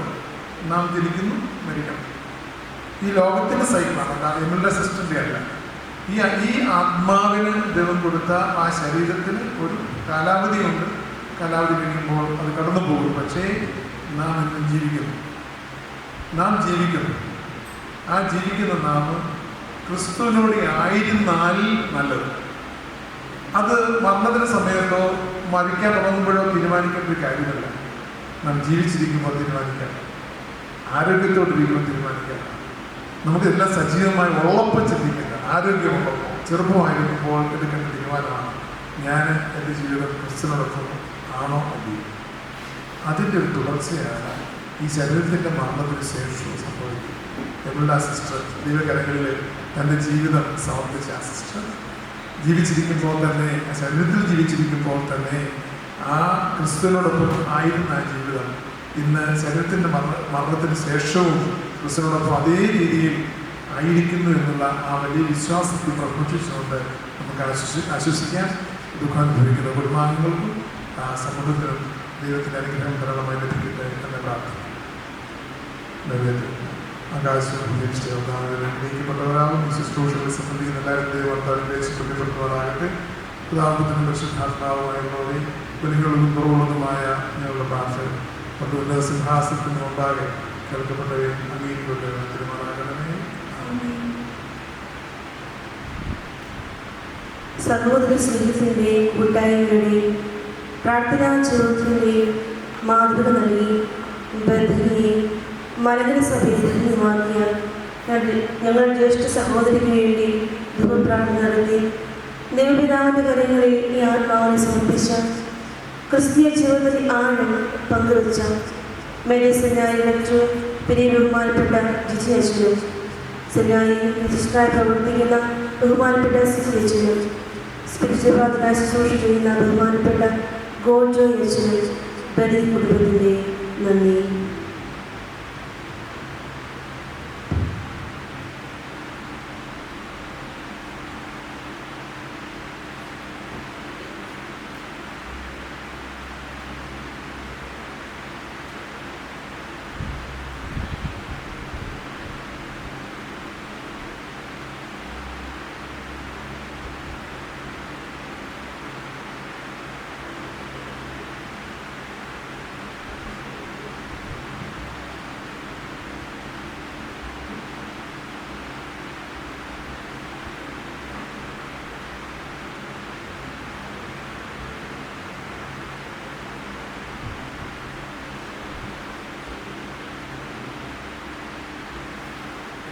നാം ജനിക്കുന്നു, മരിക്കണം. ഈ ലോകത്തിൻ്റെ സൈക്കിളാണ്, എമ്മിൻ്റെ സിസ്റ്ററിൻ്റെ അല്ല. ഈ ആത്മാവിന് ദൈവം കൊടുത്ത ആ ശരീരത്തിന് ഒരു കാലാവധിയുണ്ട്. കാലാവധി കഴിയുമ്പോൾ അത് കടന്നു പോകും. പക്ഷേ നാം ഇന്നും ജീവിക്കുന്നു. ആ ജീവിക്കുന്ന നാം ക്രിസ്തുവിനോട് ആയിരുന്നാൽ നല്ലത്. അത് മരണത്തിന് സമയത്തോ മരിക്കാൻ തുടങ്ങുമ്പോഴോ തീരുമാനിക്കേണ്ട ഒരു കാര്യമല്ല. നാം ജീവിച്ചിരിക്കുമ്പോൾ തീരുമാനിക്കാം, ആരോഗ്യത്തോടിരിക്കുമ്പോൾ തീരുമാനിക്കാം. നമുക്കെല്ലാം സജീവമായി ഉള്ളപ്പോൾ ചിന്തിക്കില്ല. ആരോഗ്യമുള്ളപ്പോൾ ചെറുപ്പമായിരിക്കുമ്പോൾ എടുക്കേണ്ട തീരുമാനമാണ്, ഞാൻ എൻ്റെ ജീവിതം ക്രിസ്തുവിനോടൊപ്പം ആണോ അല്ലയോ. അതിൻ്റെ ഒരു തുടർച്ചയാണ് ഈ ശരീരത്തിൻ്റെ മരണത്തിന് ശേഷവും സംഭവിക്കും. എവിടെ ആ സിസ്റ്റർ ദൈവകരങ്ങളിൽ തൻ്റെ ജീവിതം സമർപ്പിച്ച ആ സിസ്റ്റർ ജീവിച്ചിരിക്കുമ്പോൾ തന്നെ, ആ ശരീരത്തിൽ ജീവിച്ചിരിക്കുമ്പോൾ തന്നെ ആ ക്രിസ്തുവിനോടൊപ്പം ആയിരുന്ന ആ ജീവിതം ഇന്ന് ശരീരത്തിൻ്റെ മരണത്തിന് ശേഷവും ക്രിസ്തുവിനോടൊപ്പം അതേ രീതിയിൽ ആയിരിക്കുന്നു എന്നുള്ള ആ വലിയ വിശ്വാസത്തിൽ പ്രഘോഷിച്ചുകൊണ്ട് നമുക്ക് ആശ്വസിക്കാം. ദുഃഖാനുഭവിക്കുന്ന കുടുംബാംഗങ്ങൾക്കും സമൂഹത്തിനും ദൈവത്തിൻ്റെ അനുഗ്രഹം ധാരാളമായി ലഭിക്കട്ടെ എന്ന പ്രാർത്ഥന നിറവേറ്റും. ആകാശവും ഗ്രഹിക്കപ്പെട്ടവരാകും ഈ ശുശ്രൂഷകളിൽ സംബന്ധിക്കുന്ന എല്ലാവരും ദൈവത്താലും ദേശപ്പെടുത്തപ്പെട്ടവരാകട്ടെ. പിതാവിനും പരിശുദ്ധാത്മാവുമായുള്ളവരെ വെളികളുള്ളതും കുറവുള്ളതുമായ ഞങ്ങളുടെ പ്രാർത്ഥന പണ്ടുള്ള സിംഹാസനത്തിന് മുമ്പാകെ കേൾക്കപ്പെട്ടവയും അംഗീകരിക്കപ്പെട്ടവയും തിരുമാറാകണമേ. സഹോദര സ്നേഹത്തിൻ്റെയും കൂട്ടായ്മയുടെയും പ്രാർത്ഥനാ ജീവിതത്തിൻ്റെയും മാതൃക നൽകി ബന്ധുവിനെയും മലങ്കര സഭയെ ധന്യമാക്കിയ ഞങ്ങളുടെ ജ്യേഷ്ഠ സഹോദരിക്ക് വേണ്ടി ധൂപ്രാർത്ഥന നടത്തി ദൈവപിതാവിൻ്റെ കരങ്ങളിൽ ഈ ആത്മാവിനെ സമർപ്പിച്ച ക്രിസ്തീയ ജീവിതത്തിൽ ആഴം പങ്കുവച്ച മേലസനായ ഡോക്ടർ പിന്നെ ബഹുമാനപ്പെട്ട ജിജി അച്ഛനും സെമിനാരിയിൽ രജിസ്ട്രായി പ്രവർത്തിക്കുന്ന ബഹുമാനപ്പെട്ട സിസ്റ്റേച്ചുകൾ, സ്പിരിച്വൽ പ്രാർത്ഥന ശുശ്രൂഷ ചെയ്യുന്ന ബഹുമാനപ്പെട്ട ഗോൾജോ യേശുകൾ, ബദി കുടുംബത്തിൻ്റെ നന്ദി.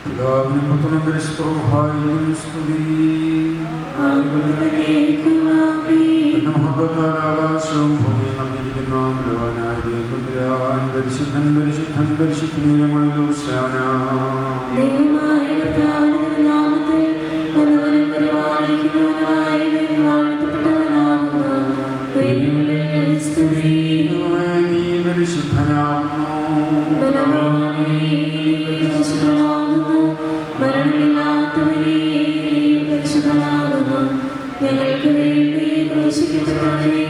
പിതാവിനും പുത്രനും പരിശുദ്ധരൂഹായിക്കും സ്തുതി. മഹത്വത്താൽ ആകാശവും ഭൂമിയും നിറഞ്ഞിരിക്കുന്ന ബലവാനായ ദൈവപുത്രൻ പരിശുദ്ധൻ പരിശുദ്ധൻ പരിശുദ്ധൻ ഉയരങ്ങളിൽ ഹോശാന. നീ പരിശുദ്ധനാകുന്നു. ഞങ്ങൾക്ക് വേണ്ടി ക്രൂശിക്കപ്പെട്ടവനെ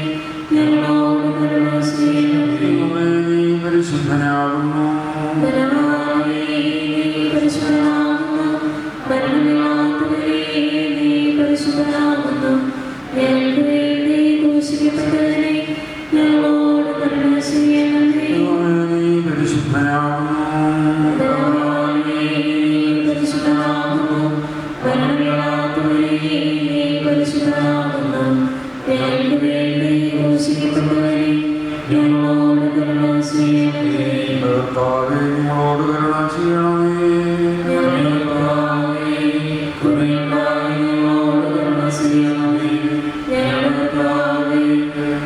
ഞങ്ങളോട് കരുണ ചെയ്യണമേ. നീ പരിശുദ്ധനാകുന്നു. പരിശുദ്ധനാകുന്നു. മരണമില്ലാത്തവനെ നീ പരിശുദ്ധനാകുന്നു. ഞങ്ങൾക്ക് വേണ്ടി ക്രൂശിക്കപ്പെട്ടവനെ ഞങ്ങളോട് കരുണ ചെയ്യണമേ. നീ പരിശുദ്ധനാകുന്നു. പരിശുദ്ധനാകുന്നു. മരണമില്ലാത്തവനെ നീ പരിശുദ്ധനാകുന്നു. ഞങ്ങൾക്ക് വേണ്ടി ക്രൂശിക്കപ്പെട്ടവനെ ഞങ്ങളോട് കരുണ ചെയ്യണമേ. കർത്താവേ, ഞങ്ങളോട് കരുണ ചെയ്യണമേ. ഞങ്ങളോട് കരുണ ചെയ്യണമേ.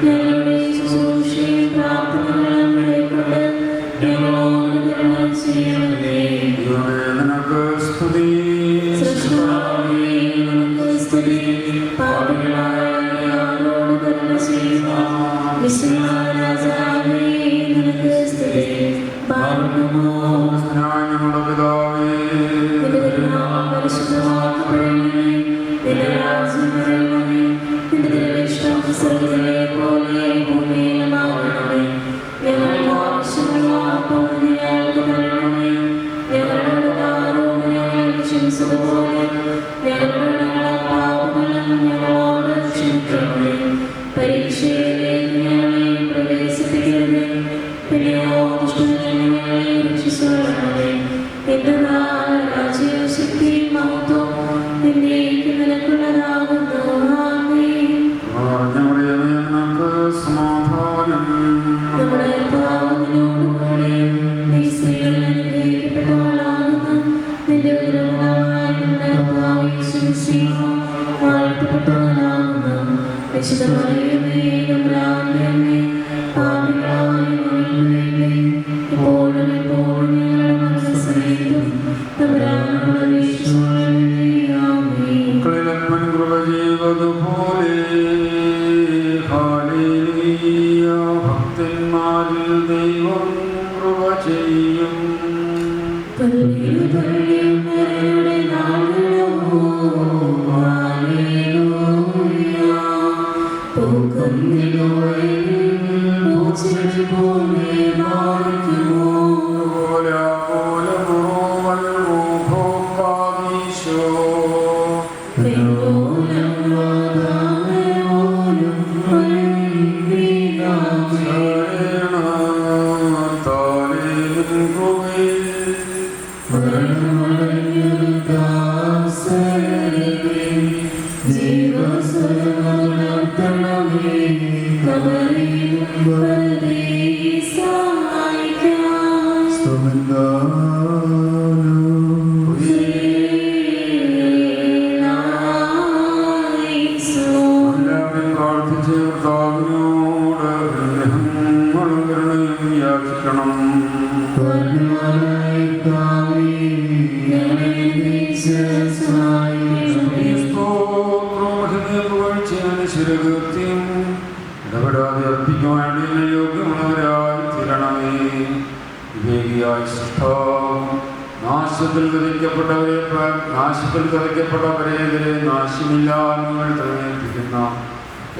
ഞങ്ങളുടെ ശുശ്രൂഷയും പ്രാർത്ഥനകളും കൈക്കൊണ്ട് ഞങ്ങളോട് കരുണ ചെയ്യണമേ. ദൈവമേ, നിനക്ക് സ്തുതി. സൃഷ്ടാവേ, നിനക്ക് സ്തുതി. പാപികളായ ഞങ്ങളോട് കരുണ ചെയ്യുക. വിശുദ്ധനായ രാജാവേ, നിനക്ക് സ്തുതി. പാപികളോ ഞങ്ങളുടെ പിതാവേ, നിന്റെ തിരുനാമം പരിശുദ്ധമാക്കപ്പെടണമേ. നിന്റെ രാജ്യം വരണമേ. നിന്റെ തിരുവിഷ്ടം സ്വർഗ്ഗത്തിലെ പോലെ ഭൂമിയിലുമാകണമേ. ഞങ്ങൾക്ക് ആവശ്യമുള്ള അപ്പം ഞങ്ങൾക്ക് തരണമേ. ഞങ്ങളുടെ പാപവും ഞങ്ങൾ ക്ഷമിച്ചതുപോലെ ഞങ്ങളുടെ പാപങ്ങളും ഞങ്ങളോട് ക്ഷമിക്കണമേ. പരീക്ഷയിലേക്ക് ഞങ്ങളെ പ്രവേശിപ്പിക്കരുതേ. പിന്നെയോ ദുഷ്ടനിൽ ഞങ്ങളെ രക്ഷിച്ചുകൊള്ളണമേ. എന്തെന്നാൽ രാജ്യവും ശക്തിയും മഹത്വവും എന്നേക്കും നിനക്കുള്ളതാകുന്നു. ആമേൻ. ഞങ്ങളുടെ നിനക്ക് സമാധാനം. നമ്മുടെ പാവത്തിനോടുകൂടെ നീ സ്ത്രീകളിൽ അനുഗ്രഹിക്കപ്പെട്ടവളാകുന്നു. നിന്റെ ഉദരഫലമായ നിന്റെ കർത്താവ് യേശുമിശിഹ വാഴ്ത്തപ്പെട്ടവനാകുന്നു. വിശുദ്ധ മറിയമേ, തമ്പുരാന്റെ അമ്മേ, പാപികളായ ഞങ്ങൾക്ക് വേണ്ടി ഇപ്പോഴും എപ്പോഴും ഞങ്ങളുടെ മരണസമയത്തും തമ്പുരാനോട് അപേക്ഷിച്ചുകൊള്ളണമേ. ആമേൻ. മക്കളിലപ്പൻ കൃപ ചെയ്തതുപോലെ ഹല്ലേലൂയ. ഭക്തന്മാരിൽ ദൈവം കൃപ ചെയ്യും. പള്ളിയുടെ നാളുകളോ ഹല്ലേലൂയ. പൂക്കുന്നിലോയെ പൂച്ചെടി പോലെ മാറിക്കുമോ. പെണ്ണോലം വാതാമയോലും പള്ളിയിലാമേ. മരണമടഞ്ഞൊരു ദാസരേ, ജീവസ്വരമുണർത്തണമേ. കബറിലും വെറുതെ സഹായിക്കാം. എല്ലാവരും പ്രാർത്ഥിച്ച് കർത്താവിനോട് അനുഗ്രഹങ്ങളും കരുണയും യാചിക്കണം. ഞങ്ങളെ ശിരകൃത്യം ഇടപെടാതെ അർപ്പിക്കുവാൻ യോഗ്യമുള്ളവരായി തീരണമേ. വിവേകിയായ സൃഷ്ടാവ് നാശത്തിൽ കഥയ്ക്കപ്പെട്ടവരെതിരെ നാശമില്ലാതെ തെരഞ്ഞെടുപ്പിക്കുന്ന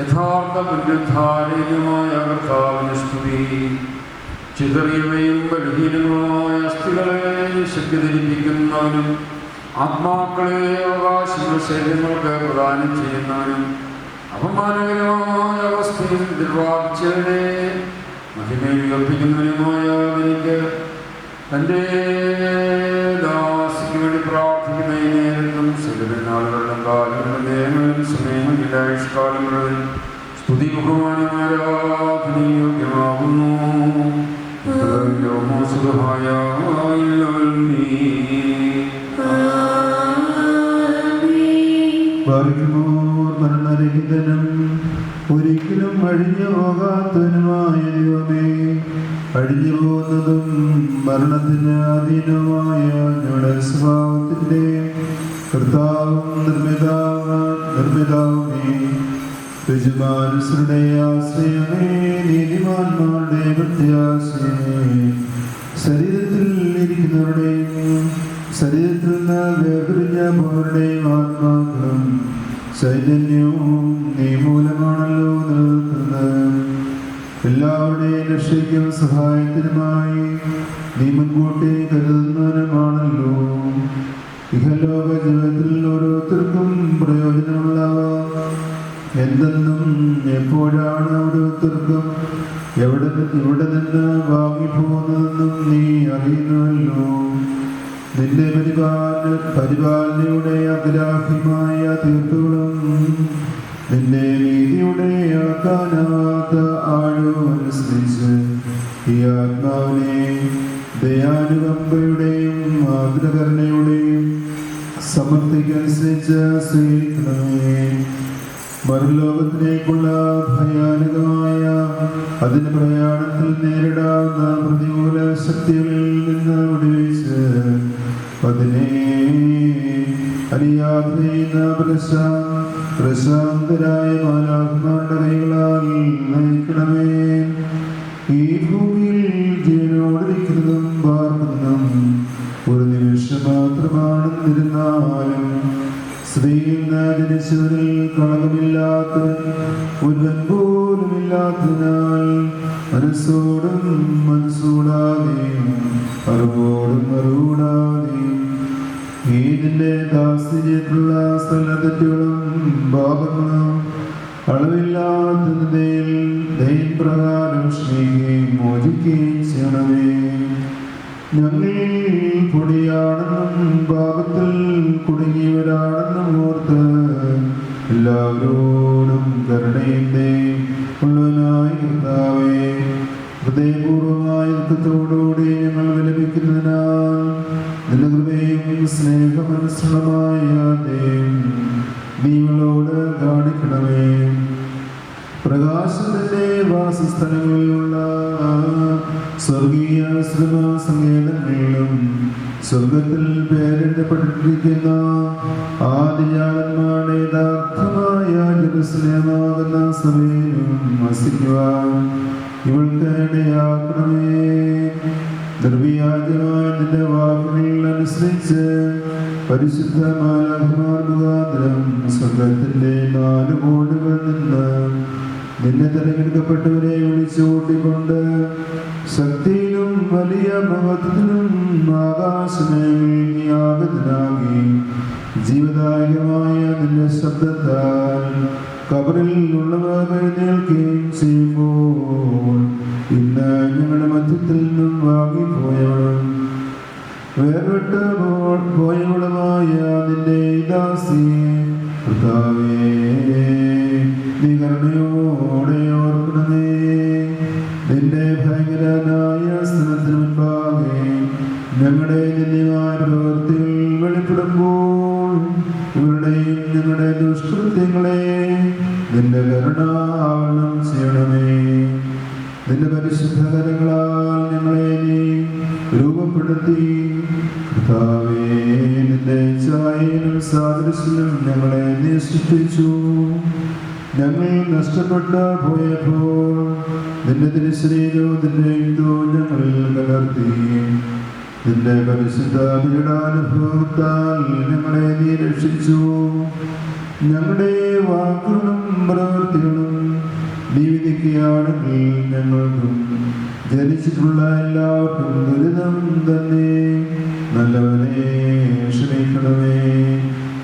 യഥാർത്ഥ പുനരുദ്ധാരയുമായ കർത്താവിന് സ്തുതി. ചിതറിയവയും ബലഹീനങ്ങളുമായ അസ്ഥികളെ ശക്തി ധരിപ്പിക്കുന്നവനും ആത്മാക്കളെ അവകാശങ്ങൾ ശരീരങ്ങൾക്ക് പ്രദാനം ചെയ്യുന്നവനും അപമാനകരമായ അവസ്ഥയിൽ നിർവാഹിച്ചവരെ മഹിമയിൽ ഉയർപ്പിക്കുന്നവനുമായ എനിക്ക് തൻ്റെ ദാസിക്ക് വേണ്ടി പ്രാർത്ഥിക്കുന്ന ഈ നേരത്തും സകലനാളുകളിലും കാലങ്ങളിലും നേരങ്ങളിലും സമയങ്ങളിലും ആയുഷ്കാലങ്ങളിലും സ്തുതി ബഹുമാനം ആരാധനയും യോഗ്യമാകുന്നു. മരണരഹിതനും ഒരിക്കലും അഴിഞ്ഞു പോകാത്തവനുമായ ദൈവമേ, അഴിഞ്ഞു പോകുന്നതും മരണത്തിന് അധീനമായ ഞങ്ങളുടെ സ്വഭാവത്തിൻ്റെ കർത്താവും നിർമ്മിതാവുമേ, യജമാനരുടെ ആശ്രയമേ, നീതിമാന്മാരുടെ പ്രത്യാശയമേ, ശരീരത്തിൽ ഇരിക്കുന്നവരുടെയും ശരീരത്തിൽ നിന്ന് വേർപിരിഞ്ഞ പോരുടെയും ആത്മാക്കളും ചൈതന്യവും നീ മൂലമാണല്ലോ നിലനിൽക്കുന്നത്. എല്ലാവരുടെയും രക്ഷയ്ക്കും സഹായത്തിനുമായി നീ മുൻകൂട്ടി കരുതുന്നവനുമാണല്ലോ. ഇഹലോക ജീവിതത്തിൽ ഓരോരുത്തർക്കും പ്രയോജനമുള്ളവ എന്തെന്നും എപ്പോഴാണ് ഓരോരുത്തർക്കും ഇവിടെ നിന്ന് വാങ്ങിപ്പോകുന്നതെന്നും നീ അറിയുന്നുവല്ലോ. നിന്റെ പരിപാലനയുടെ അഗ്രാഹ്യമായ തീർപ്പുകളും നിന്റെ നീതിയുടെ അളക്കാനാവാത്ത ആഴവും അനുസരിച്ച് ഈ ആത്മാവിനെ ദയാനുകമ്പയുടെയും മാതൃകരുണയുടെയും സമൃദ്ധിക്കനുസരിച്ച് സ്വീകരിക്കണമേ. മറുലോകത്തിലേക്കുള്ള ഭയാനകമായ അതിന് പ്രയാണത്തിൽ നേരിടാവുന്ന പ്രതികൂല ശക്തികളിൽ നിന്ന് വിടുവിച്ച് അതിനെ അറിയാതെ ചെയ്യുന്ന പ്രശാന്തരായ മാലാഖമാരുടെ കൈകളാൽ നയിക്കണമേ. ഈ ഭൂമിയിൽ ജീവനോടിരിക്കുന്നതും പാർക്കുന്നതും ഒരു നിമിഷം മാത്രമാണെന്നിരുന്നാലും സ്ത്രീയിൽ നിന്ന് ജനിച്ചവരിൽ കളങ്കമില്ലാത്തവൻ ഒരുവൻ പോലുമില്ലാത്തതിനാൽ മനസ്സോടും മനസ്സൂടാതെയും അറിവോടും അറിവൂടാതെയും ഈ നിന്റെ ദാസ്യത്തിലുള്ള സ്ഥലത്തെറ്റുകളും പാപങ്ങളും അളവില്ലാത്തതിൽ ദൈവം പ്രകാരം സ്നേഹിക്കുകയും മോചിക്കുകയും ചെയ്യണമേ. ഞങ്ങൾ പൊടിയാണെന്നും പാപത്തിൽ കുടുങ്ങിയവരാണെന്നും ഓർത്ത് എല്ലാവരോടും കരുണയുടെ ഉള്ളവനായ കർത്താവേ, ഹൃദയപൂർവമായ ദുഃഖത്തോടുകൂടി ഞങ്ങൾ വിലപിക്കുന്നതിനാൽ നിന്റെ കൃപയും സ്നേഹമനുസൃതമായ നീങ്ങളോട് കാണിക്കണമേ. പ്രകാശത്തിന്റെ വാസസ്ഥലങ്ങളിലുള്ള സ്വർഗീയ സങ്കേതങ്ങളിലും സ്വർഗത്തിൽ പേരെഴുതപ്പെട്ടിരിക്കുന്ന ആദിജാതന്മാരുടെ യഥാർത്ഥമായ ജെറുസലേമാകുന്ന സഭയിലും വസിക്കുവാൻ ഇവൾക്ക് ഇടയാക്കണമേ. നിർവ്യാജമായ നിന്റെ വാക്കുകൾ അനുസരിച്ച് പരിശുദ്ധ മാലാഖമാർ മുഖാന്തരം സ്വർഗത്തിന്റെ 4 കോണുകളിൽ നിന്ന് നിന്നെ തെരഞ്ഞെടുക്കപ്പെട്ടവരെ വിളിച്ചു കൂട്ടിക്കൊണ്ട് ശക്തിയിലും വലിയ മഹത്വത്തിലും ആകാശമേഘനാകി ജീവദായകമായ നിന്റെ ശബ്ദത്താൽ കബറിൽ ഉള്ളവർ എഴുന്നേൽക്കുകയും ചെയ്യുമ്പോൾ ഇന്ന് ഞങ്ങളുടെ മധ്യത്തിൽ നിന്നും വാങ്ങിപ്പോയവളും വേർപെട്ട് പോയവളുമായ നിന്റെ ദാസിയെ കർത്താവേ, നീ കരുണയോടെ ഓർക്കണമേ. നിന്റെ ഭയങ്കരനായ സ്ഥലത്തിന് മുൻപാകെ ഞങ്ങളുടെ നിന്യമായ പ്രവൃത്തികൾ വെളിപ്പെടുമ്പോൾ ഇവരുടെയും ഞങ്ങളുടെ ദുഷ്കൃത്യങ്ങളെ നിന്റെ കരുണാവരണം ചെയ്യണമേ. നിന്റെ പരിശുദ്ധ കരങ്ങളാൽ ഞങ്ങളെ നീ രൂപപ്പെടുത്തി കർത്താവേ, നിന്റെ ഛായയിലും സാദൃശ്യത്തിലും ഞങ്ങളെ നീ സൃഷ്ടിച്ചു. ഞങ്ങൾ നഷ്ടപ്പെട്ടു പോയപ്പോൾ നിന്റെ തിരുശരീരവും നിന്റെ യുദ്ധവും ഞങ്ങളിൽ കലർത്തി. നിന്റെ പരിശുദ്ധ പീഡാനുഭവത്താൽ ഞങ്ങളെ നീ രക്ഷിച്ചു. ഞങ്ങളുടെ വാക്കുകളും പ്രവൃത്തികളും നീ വിധിക്കുകയാണെങ്കിൽ ഞങ്ങൾക്കും ജനിച്ചിട്ടുള്ള എല്ലാവർക്കും ദുരിതം തന്നെ. നല്ലവനെ ക്ഷമിക്കണമേ,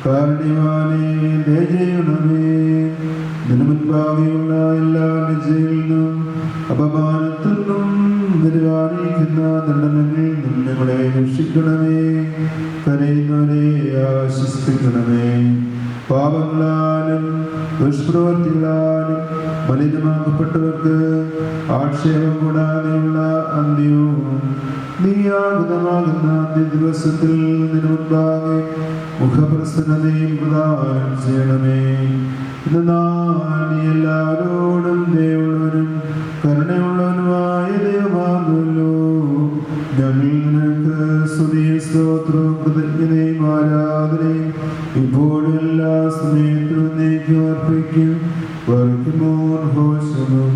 കാരുണ്യവാനെ ദയചെയ്യണമേ. നിനു മുൻപാകെയുള്ള എല്ലാ ലജ്ജയിൽ നിന്നും അപമാനത്തിൽ നിന്നും നിരുവാണിക്കുന്ന ദണ്ഡനങ്ങളിൽ നിന്നും ഞങ്ങളെ രക്ഷിക്കണമേ. കരയുന്നവരെ ആശ്വസിപ്പിക്കണമേ. പാപങ്ങളാലും ദുഷ്പ്രവൃത്തികളാലും മലിനമാക്കപ്പെട്ടവർക്ക് ആക്ഷേപം കൂടാതെയുള്ള അന്ത്യവും നീയാകുതമാകുന്ന ദിവസത്തിൽ നിന്നു മുൻപാകെ മുഖപ്രസന്നതയും പ്രദാനം ചെയ്യണമേ. നീ എല്ലാവരോടും ദയവുള്ളവനും കരുണയുള്ളവനുമായ ദൈവമാകുമല്ലോ. ഞങ്ങൾ നിനക്ക് സ്തുതിയും സ്തോത്രവും കൃതജ്ഞതയും ആരാധനയും ഇപ്പോഴും എല്ലാ സമയത്തും നീക്കി അർപ്പിക്കും. വർക്കുമോർ ഹോഷനും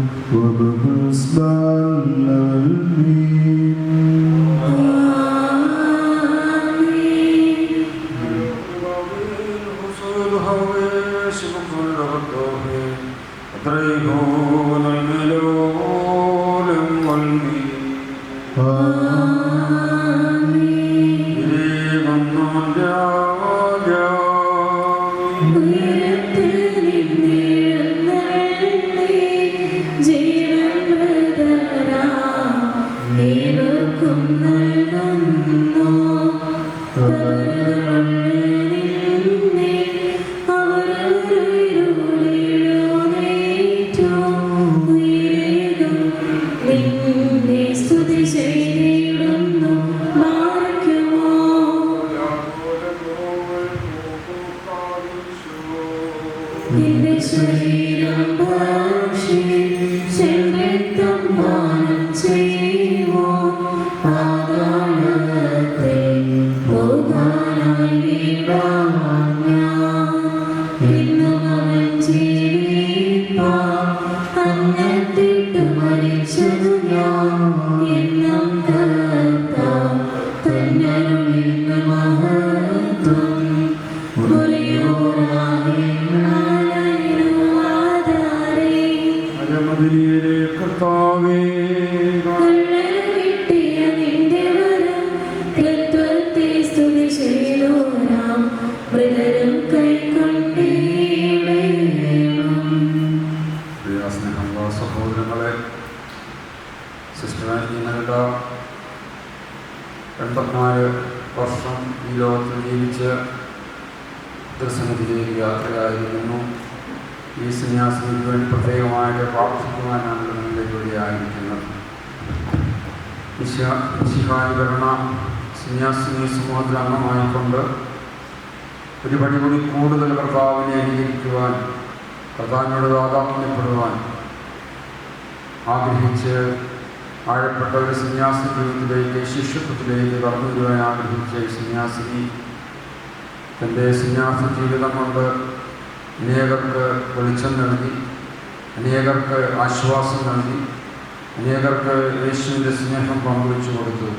സഹോദരങ്ങളെ, സിസ്റ്റർ ഞങ്ങളുടെ 84 വർഷം ഈ ലോകത്തിൽ ജീവിച്ച് ദർശനത്തിലേക്ക് യാത്രയായിരിക്കുന്നു. ഈ സന്യാസിക്ക് വേണ്ടി പ്രത്യേകമായിട്ട് പ്രാർത്ഥിക്കുവാനാണ് നിങ്ങളിലേക്ക് വഴിയായിരിക്കുന്നത്. വിശിഹാനുകരണ സന്യാസിനി സമൂഹത്തിൽ അംഗമായിക്കൊണ്ട് ഒരു പടി കൂടി കൂടുതൽ കർത്താവിനെ അനുകരിക്കുവാൻ, കർത്താവിനോട് താതാത്മ്യപ്പെടുവാൻ ആഗ്രഹിച്ച് ആഴപ്പെട്ട ഒരു സന്യാസി ജീവിതത്തിലേക്ക്, ശിഷ്യത്വത്തിലേക്ക് കടന്നു വരുവാൻ ആഗ്രഹിച്ച ഈ സന്യാസിനി തൻ്റെ സന്യാസ ജീവിതം കൊണ്ട് അനേകർക്ക് വെളിച്ചം നൽകി, അനേകർക്ക് ആശ്വാസം നൽകി, അനേകർക്ക് യേശുവിൻ്റെ സ്നേഹം പങ്കുവെച്ചു കൊടുത്തു.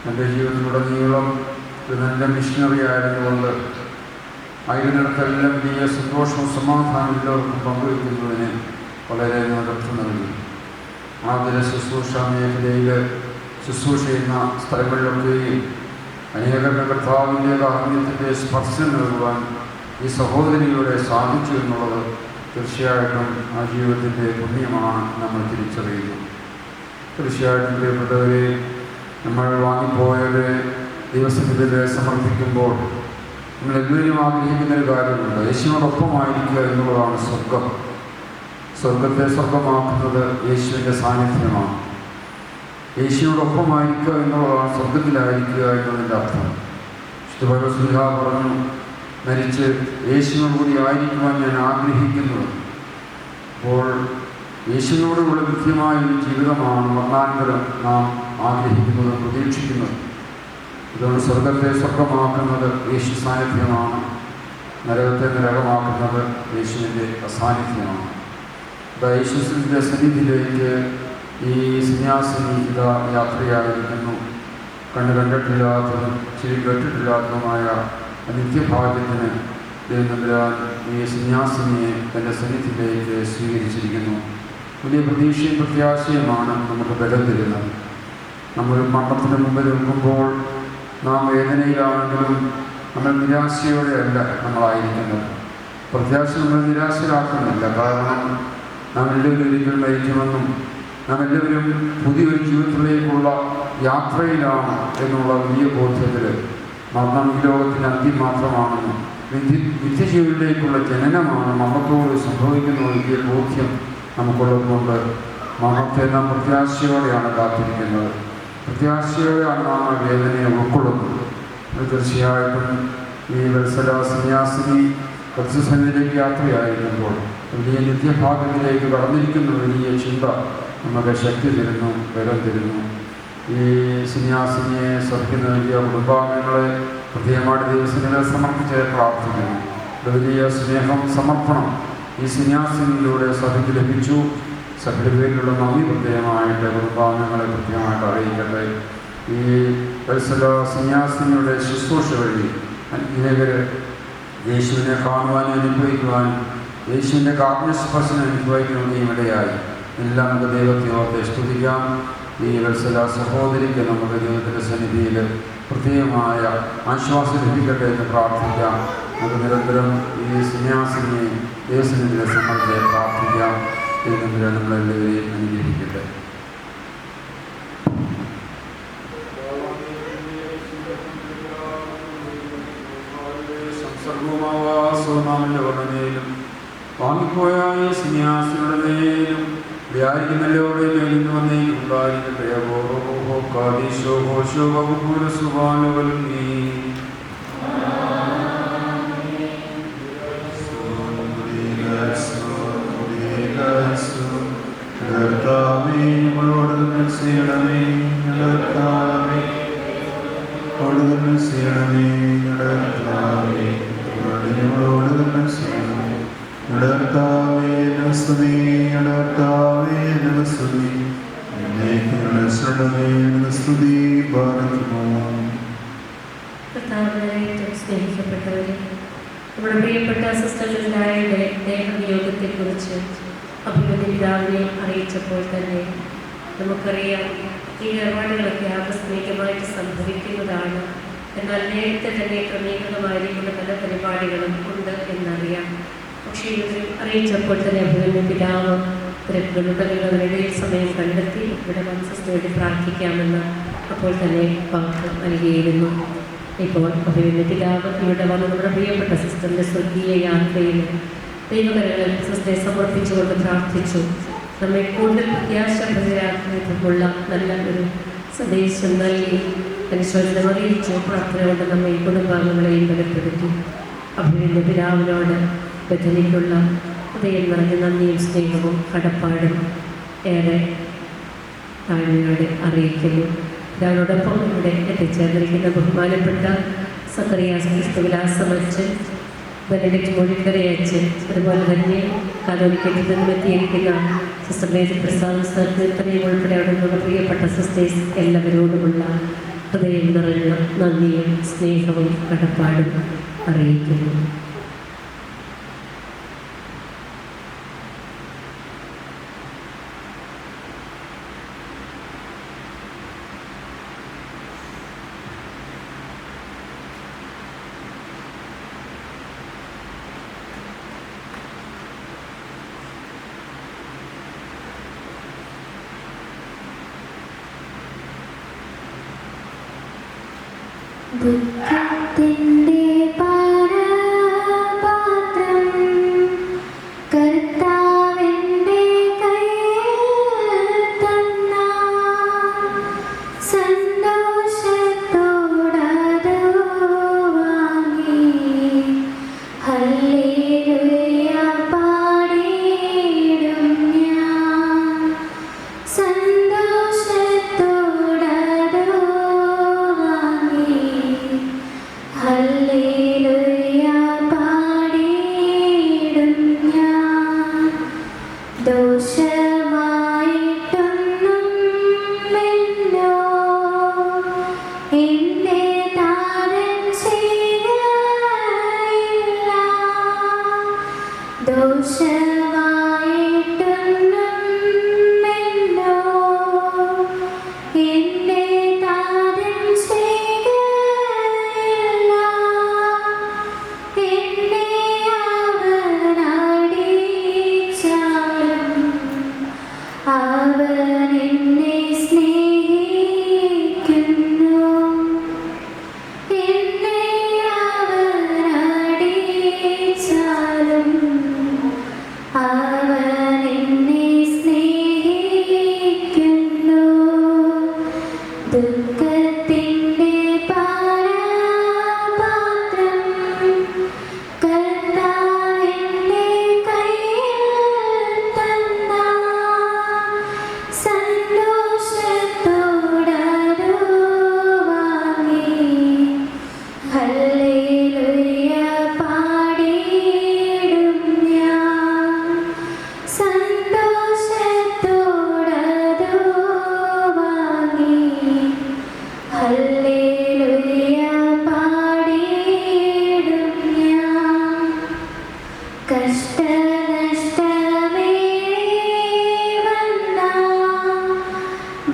എൻ്റെ ജീവിതത്തിലുടനീളം ഒരു നല്ല മിഷണറി ആയിരുന്നുകൊണ്ട് ആയിരുന്നിടത്തെല്ലാം വലിയ സന്തോഷവും സമാധാനവും എല്ലാവർക്കും പങ്കുവയ്ക്കുന്നതിന് വളരെ നേതൃത്വം നൽകി. ആദ്യ ശുശ്രൂഷ മേഖലയിൽ ശുശ്രൂഷ ചെയ്യുന്ന സ്ഥലങ്ങളിലൊക്കെയും അനേകരുടെ കർത്താവിൻ്റെ കാരുണ്യത്തിൻ്റെ സ്പർശനം നൽകുവാൻ ഈ സഹോദരിയുടെ സാധിച്ചു എന്നുള്ളത് തീർച്ചയായിട്ടും ആ ജീവിതത്തിൻ്റെ പുണ്യമാണ് നമ്മൾ തിരിച്ചറിയുന്നത്. തീർച്ചയായിട്ടും പ്രിയപ്പെട്ടവരെ, നമ്മൾ വാങ്ങിപ്പോയവരെ ദൈവസന്നിധിയിൽ സമർപ്പിക്കുമ്പോൾ നമ്മളെല്ലാവരും ആഗ്രഹിക്കുന്ന ഒരു കാര്യമുണ്ട്. യേശുവിനോടൊപ്പമായിരിക്കുക എന്നുള്ളതാണ് സ്വർഗം. സ്വർഗത്തെ സ്വർഗമാക്കുന്നത് യേശുവിൻ്റെ സാന്നിധ്യമാണ്. യേശുവിനോടൊപ്പമായിരിക്കുക എന്നുള്ളതാണ് സ്വർഗത്തിലായിരിക്കുക എന്നതിൻ്റെ അർത്ഥം. ശ്രീ പറഞ്ഞു, മരിച്ച് യേശുവിനോട് കൂടി ആയിരിക്കുവാൻ ഞാൻ ആഗ്രഹിക്കുന്നത്. അപ്പോൾ യേശുവിനോടുള്ള കൃത്യമായ ഒരു ജീവിതമാണ് മരണാനന്തരം നാം ആഗ്രഹിക്കുന്നത്, പ്രതീക്ഷിക്കുന്നത്. ഇതുകൊണ്ട് സ്വർഗത്തെ സ്വർഗമാക്കുന്നത് യേശു സാന്നിധ്യമാണ്. നരകത്തെ നരകമാക്കുന്നത് യേശുവിൻ്റെ അസാന്നിധ്യമാണ്. യേശുവിൻ്റെ സന്നിധിയിലേക്ക് ഈ സന്യാസിനി ഇതാ യാത്രയായിരിക്കുന്നു. കണ്ടിട്ടില്ലാത്തതും ചെവി കേട്ടിട്ടില്ലാത്തതുമായ നിത്യഭാഗ്യത്തിന് ദൈവനമ്പുരാൻ ഈ സന്യാസിനിയെ തൻ്റെ സന്നിധിയിലേക്ക് സ്വീകരിച്ചിരിക്കുന്നു. വലിയ പ്രതീക്ഷയും പ്രത്യാശയുമാണ് നമുക്ക് ബലം തരുന്നത്. നമ്മൾ മരണത്തിന് മുമ്പ് നിൽക്കുമ്പോൾ നാം വേദനയിലാണെങ്കിലും നമ്മൾ നിരാശയോടെയല്ല നമ്മളായിരിക്കുന്നത്. പ്രത്യാശ നമ്മൾ നിരാശരാക്കുന്നില്ല. കാരണം നാം എല്ലാവരും ഒരിക്കലും മരിക്കുമെന്നും നാം എല്ലാവരും പുതിയൊരു ജീവിതത്തിലേക്കുള്ള യാത്രയിലാണ് എന്നുള്ള വലിയ ബോധ്യത്തിൽ മരണം ഈ ലോകത്തിൻ്റെ അന്ത്യം മാത്രമാണെന്നും നിത്യജീവനിലേക്കുള്ള ജനനമാണ് മരണത്തോട് സംഭവിക്കുന്ന വലിയ ബോധ്യം നമുക്കുള്ളതുകൊണ്ട് മരണത്തെ നാം പ്രത്യാശയോടെയാണ് കാത്തിരിക്കുന്നത്. പ്രത്യാശയോടെയാണ് നാം ആ വേദനയെ ഉൾക്കൊള്ളുന്നത്. തീർച്ചയായിട്ടും ഈ വത്സല സന്യാസിനി ക്രിസ്തുസന്നിധിയിലേക്ക് യാത്രയായിരിക്കുമ്പോൾ വലിയ നിത്യഭാഗ്യത്തിലേക്ക് കടന്നിരിക്കുന്ന വലിയ ചിന്ത നമുക്ക് ശക്തി തരുന്നു, ബലം തരുന്നു. ഈ സന്യാസിനിയെ സഹിക്കുന്ന വലിയ കുടുംബാംഗങ്ങളെ പ്രത്യേകമായിട്ട് ദൈവസന്നിധിയിൽ സമർപ്പിച്ച് പ്രാർത്ഥിക്കുന്നു. വലിയ സ്നേഹം, സമർപ്പണം ഈ സന്യാസിനിയിലൂടെ സഭയ്ക്ക് ലഭിച്ചു. സഭയുടെ പേരിലുള്ള നന്ദി പ്രത്യേകമായിട്ട് കുടുംബാംഗങ്ങളെ പ്രത്യേകമായിട്ട് അറിയിക്കട്ടെ. ഈ വത്സല സന്യാസിനിയുടെ ശുശ്രൂഷ വഴി അനേകർ യേശുവിനെ കാണുവാനും അനുഭവിക്കുവാനും യേശുവിൻ്റെ കാരുണ്യസ്പർശനം അനുഭവിക്കുന്നതിനും ഇടയായി. എല്ലാം നമുക്ക് ദൈവത്തെ ഓർത്ത് സ്തുതിക്കാം. ഈ വത്സല സഹോദരിക്ക് നമുക്ക് ദൈവത്തിൻ്റെ സന്നിധിയിൽ പ്രത്യേകമായ ആശ്വാസം ലഭിക്കട്ടെ എന്ന് പ്രാർത്ഥിക്കാം. നമുക്ക് നിരന്തരം ഈ സന്യാസിനെ ദൈവസന്നിധിയെ സമർപ്പിച്ച് പ്രാർത്ഥിക്കാം. ദൈവത്തിൻ്റെ നമ്മളെല്ലാവരെയും അനുഗ്രഹിക്കട്ടെ. സംസർഗവുമാവാസവുമാമിൻ്റെ വർണ്ണനയിലും വാങ്ങിപ്പോയ സന്യാസികളുടെ മേലും വ്യാരിക്കുന്നവരുടെ മേലിന്ന് വന്നേക്കുണ്ടായിരിക്കട്ടെ. സ്നേഹിക്കപ്പെട്ടവരെ, നമ്മുടെ പ്രിയപ്പെട്ട സിസ്റ്റർ ലിൻഡായുടെ ദേഹവിയോഗത്തെക്കുറിച്ച് അഭിമന്യ പിതാവിനെ അറിയിച്ചപ്പോൾ തന്നെ നമുക്കറിയാം ഈ ഇടപാടുകളൊക്കെ ആകസ്മികമായിട്ട് സംഭവിക്കുന്നതാണ്. എന്നാൽ നേരത്തെ തന്നെ ക്രമീകൃതമായിരിക്കുന്ന പല പരിപാടികളും ഉണ്ട് എന്നറിയാം. പക്ഷേ ഇത് അറിയിച്ചപ്പോൾ തന്നെ അഭിമന്യ പിതാവ് തിരക്കുകളുടെ സമയം കണ്ടെത്തി ഇവിടെ മനസ്സിന് വേണ്ടി പ്രാർത്ഥിക്കാമെന്ന് അപ്പോൾ തന്നെ വാക്ക് നൽകിയിരുന്നു. ഇപ്പോൾ അഭിമന്യ പിതാവ് ഇവിടെ വന്ന് നമ്മുടെ പ്രിയപ്പെട്ട സിസ്റ്ററിൻ്റെ സ്വർഗീയ യാത്രയിൽ ദൈവകരങ്ങളിൽ സിസ്റ്ററെ സമർപ്പിച്ചുകൊണ്ട് പ്രാർത്ഥിച്ചു. നമ്മെ കൂടുതൽ പ്രത്യാശാഭരിതരാക്കുന്നതിനുള്ള നല്ല ഒരു സന്ദേശം നൽകി അനുശോചനം അറിയിച്ചു. പ്രാർത്ഥന കൊണ്ട് നമ്മെ കുടുംബാംഗങ്ങളെയും ബലപ്പെടുത്തി. അഭിമന്യ പിതാവിനോട് ബദലിക്കുള്ള ഹൃദയം നിറഞ്ഞ നന്ദിയും സ്നേഹവും കടപ്പാടും ഏറെ താഴ്മയോടെ അറിയിക്കുന്നു. ഇതോടൊപ്പം ഇവിടെ എത്തിച്ചേർന്നിരിക്കുന്ന ബഹുമാനപ്പെട്ട സക്കറിയാസ് ക്രിസ്തുവിലാസം അച്ഛൻ, ബെനഡിക്ട് മൊഴിക്കര അച്ഛൻ, അതുപോലെ തന്നെ കാതോലിക്കറ്റിൽ നിന്നും എത്തിയിരിക്കുന്ന സിസ്റ്റർ മേജർ പ്രസാദ് സർ, ഇത്രയും ഉൾപ്പെടെ അവിടെ നിന്നുള്ള പ്രിയപ്പെട്ട സിസ്റ്റേഴ്സ് എല്ലാവരോടുമുള്ള ഹൃദയം നിറഞ്ഞ നന്ദിയും സ്നേഹവും കടപ്പാടും അറിയിക്കുന്നു. ദുഃഖത്തിൻ്റെ പാനപാത്രം കർത്താവിൻ്റെ കയ്യിൽ തന്നാൽ സന്തോഷത്തോടതു വാങ്ങി ഹല്ലേലൂയ പാടിയിടും ഞാൻ. സന്തോഷത്തോടതു വാങ്ങി ഹല്ലേലൂയ പാടിയിടും ദോഷമായിട്ടൊന്നും എന്നോ എന്റെ താരൻ ചെയ്തയില്ല. ദോഷമായിട്ടൊന്നും എന്നോ എന്റെ താരൻ ചെയ്തയില്ല. എന്നെ അവൻ അടിച്ചാലും അവൻ എന്നെ സ്നേഹിക്കുന്നു. എന്നെ അവൻ അടിച്ചാലും അവൻ എന്നെ സ്നേഹിക്കുന്നു. ദുഃഖത്തിൻ്റെ പാനപാത്രം കർത്താവ് എൻ്റെ കയ്യിൽ തന്നാൽ സന്തോഷത്തോടതു വാങ്ങി ഹല്ലേലൂയ പാടിയിടും ഞാൻ. സന്തോഷത്തോടതു വാങ്ങി ഹല്ലേലൂയ പാടിയിടും ഞാൻ. കഷ്ടനഷ്ടമേറി വന്നാൽ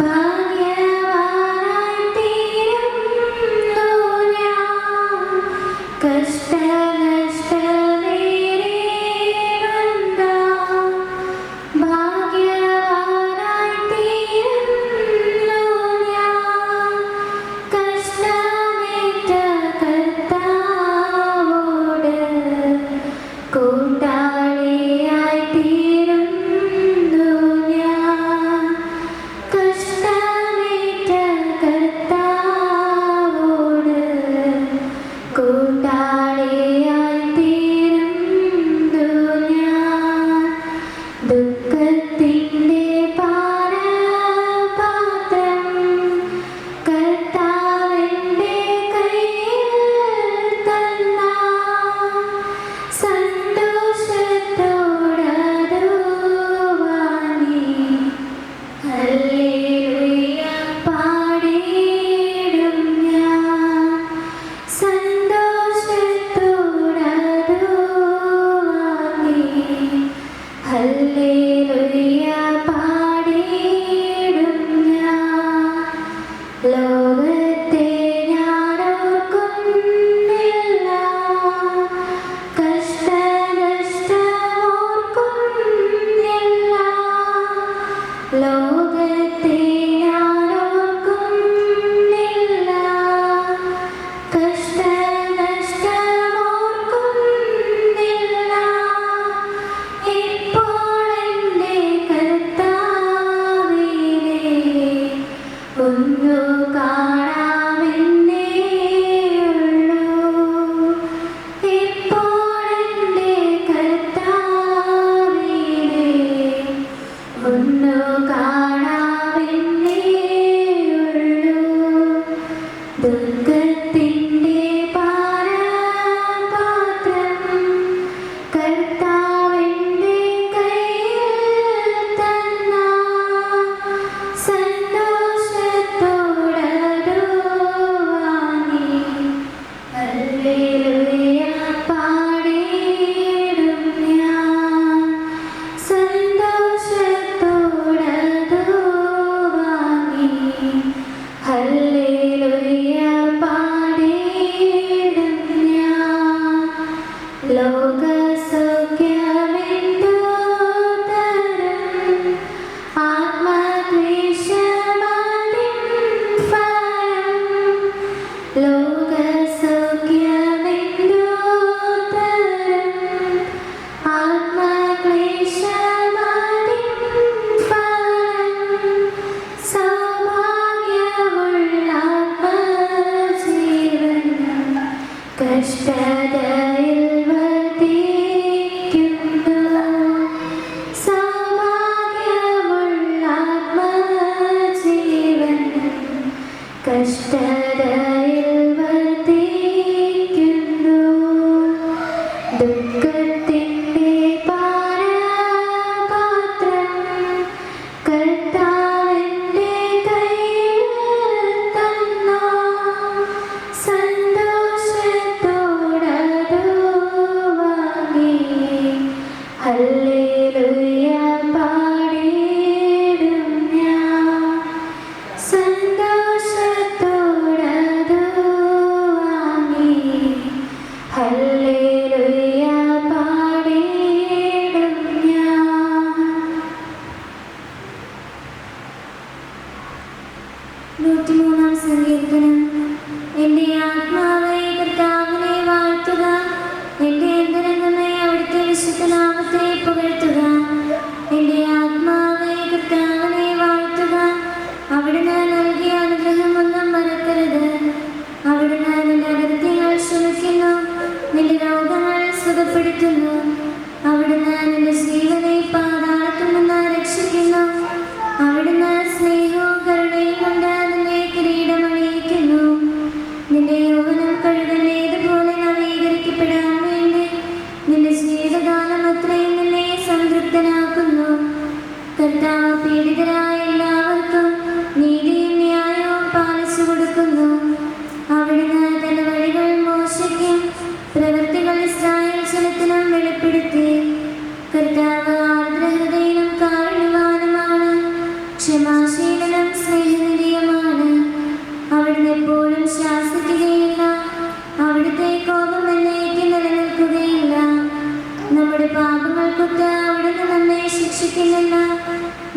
ഭാഗ്യവാനായി തീരുന്നു ഞാൻ. കഷ്ടനഷ്ടമേറി വന്നാൽ ഭാഗ്യവാനായി തീരുന്നു ഞാൻ. കഷ്ടമേറ്റ കർത്താവോട് കൂട്ടാളിയായി തീരുന്നു ഞാൻ. കഷ്ടമേറ്റ കർത്താവോട് കൂട്ടാളിയായി തീരുന്നു ഞാൻ. ദുഃഖത്തിൻ്റെ പാനപാത്രം കർത്താവിൻ്റെ കയ്യിൽ തന്നാൽ സന്തോഷത്തോടതു വാങ്ങി ഹല്ലേലൂയ പാടിയിടും ഞാൻ. സന്തോഷത്തോടതു വാങ്ങി ഹല്ലേലൂയ പാടിയിടും ഞാൻ. ലോകത്തെ ഞാനോർക്കുന്നില്ല, കഷ്ടനഷ്ടമോർക്കുന്നില്ല. ലോകത്തെ ഞാനോർക്കുന്നില്ല, കഷ്ടനഷ്ടമോർക്കുന്നില്ല. ഇപ്പോൾ കർത്താവ് ആർദ്രഹൃദയനും കാരുണ്യവാനുമാണ്, ക്ഷമാശീലനും സ്നേഹനിധിയുമാണ്. അവിടുന്ന് എപ്പോഴും ശാസിക്കുകയില്ല, അവിടുത്തെ കോപം എന്നേക്കും നിലനിൽക്കുകയില്ല. നമ്മുടെ പാപങ്ങൾക്കൊത്ത് അവിടുന്ന് നമ്മെ ശിക്ഷിക്കുന്നില്ല,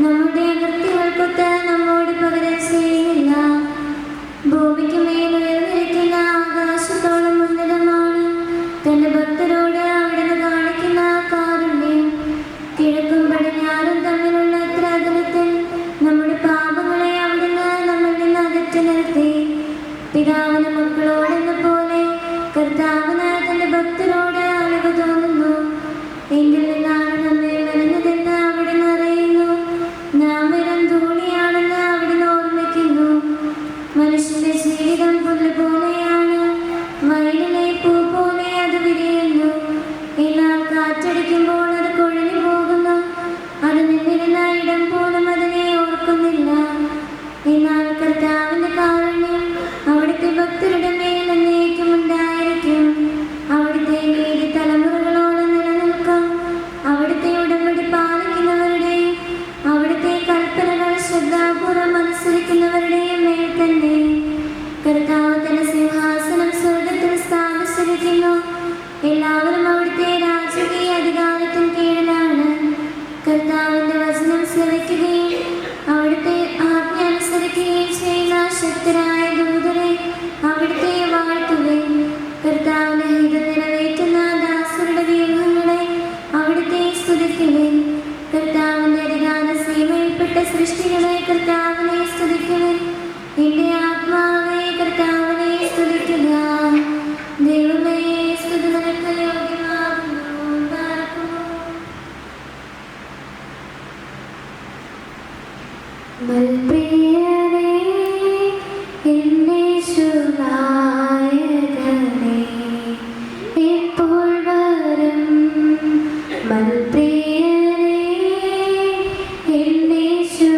നമ്മുടെ അകൃത്യങ്ങൾക്കൊത്ത് നമ്മോട് പകരം ചെയ്യുന്നില്ല. ഭൂമിക്ക് മേൽ ഉയർന്നിരിക്കുന്ന ആകാശത്തോളം ഉന്നതമാണ് തന്റെ ഭക്തരോട് അവിടുന്ന് കാണിക്കുന്ന കാരുണ്യം. കിഴക്കും പടിഞ്ഞാറും തമ്മിലുള്ള അത്ര അകലത്തിൽ നമ്മുടെ പാപങ്ങളെ അവിടുന്ന് നമ്മിൽ നിന്ന് അകറ്റി നിർത്തി. പിതാവിന് മക്കളോടെന്ന പോലെ കർത്താവിന് തന്റെ ഭക്തരോട് അലിവ് തോന്നുന്നു. എങ്കിൽ നിന്നാണ് നമ്മെ മെനഞ്ഞതെന്ന് അവിടുന്ന് അറിയുന്നു, നാം വെറും ധൂളിയാണെന്ന് അവിടുന്ന് ഓർമ്മിക്കുന്നു. മനുഷ്യന്റെ ജീവിതം പുല്ല് പോലെയാണ്, വയലിലെ പൂ പോലെ അത് വിരിയുന്നു. എന്നാൽ കാറ്റടിക്കുമ്പോൾ അത് കൊഴിഞ്ഞു പോകുന്നു, അത് നിന്നിരുന്ന ഇടം പോലും അതിനെ ഓർക്കുന്നില്ല. എന്നാൽ കർത്താവിന്റെ കാരുണ്യം അവിടുത്തെ ഭക്തരുടെ മേൽ എന്നേക്കും ഉണ്ടായിരിക്കും. അവിടുത്തെ നീതി തലമുറകളോളം നിലനിൽക്കും. അവിടുത്തെ ഉടമ്പടി പാലിക്കുന്നവരുടെയും അവിടുത്തെ കൽപ്പനകൾ ശ്രദ്ധാപൂർവം അനുസരിക്കുന്നവരുടെയും മേൽ തന്നെ. കർത്താവ് തന്റെ സിംഹാസനം സ്വർഗത്തിൽ സ്ഥാപിച്ചിരിക്കുന്നു. എല്ലാവരും അവിടുത്തെ രാജകീയ അധികാരത്തിന് കീഴിലാണ്. കർത്താവിന്റെ വചനം ശ്രവിക്കുകയും അവിടുത്തെ ആജ്ഞ അനുസരിക്കുകയും ചെയ്യുന്ന ശക്തരായ ദൂതരെ അവിടുത്തെ വാഴ്ത്തുകയും കർത്താവിന്റെ ഹിതം നിറവേറ്റുന്ന ദാസരുടെ വ്യൂഹങ്ങളെ അവിടുത്തെ സ്തുതിക്കുകയും കർത്താവിന്റെ അധികാര സീമയിൽപ്പെട്ട സൃഷ്ടികളെ കർത്താവിനെ സ്തുതിക്കുകയും എന്റെ ആത്മാവെ കർത്താവിനെ സ്തുതിക്കുക. ദൈവമേ, സ്തുതി നിനക്ക് യോഗ്യമാകുന്നു. ബൽപ്രിയനേ, എന്നേശുനായകനേ, ഇപ്പോൾ വരും. ബൽപ്രിയനേ, എന്നേശുനായകനേ,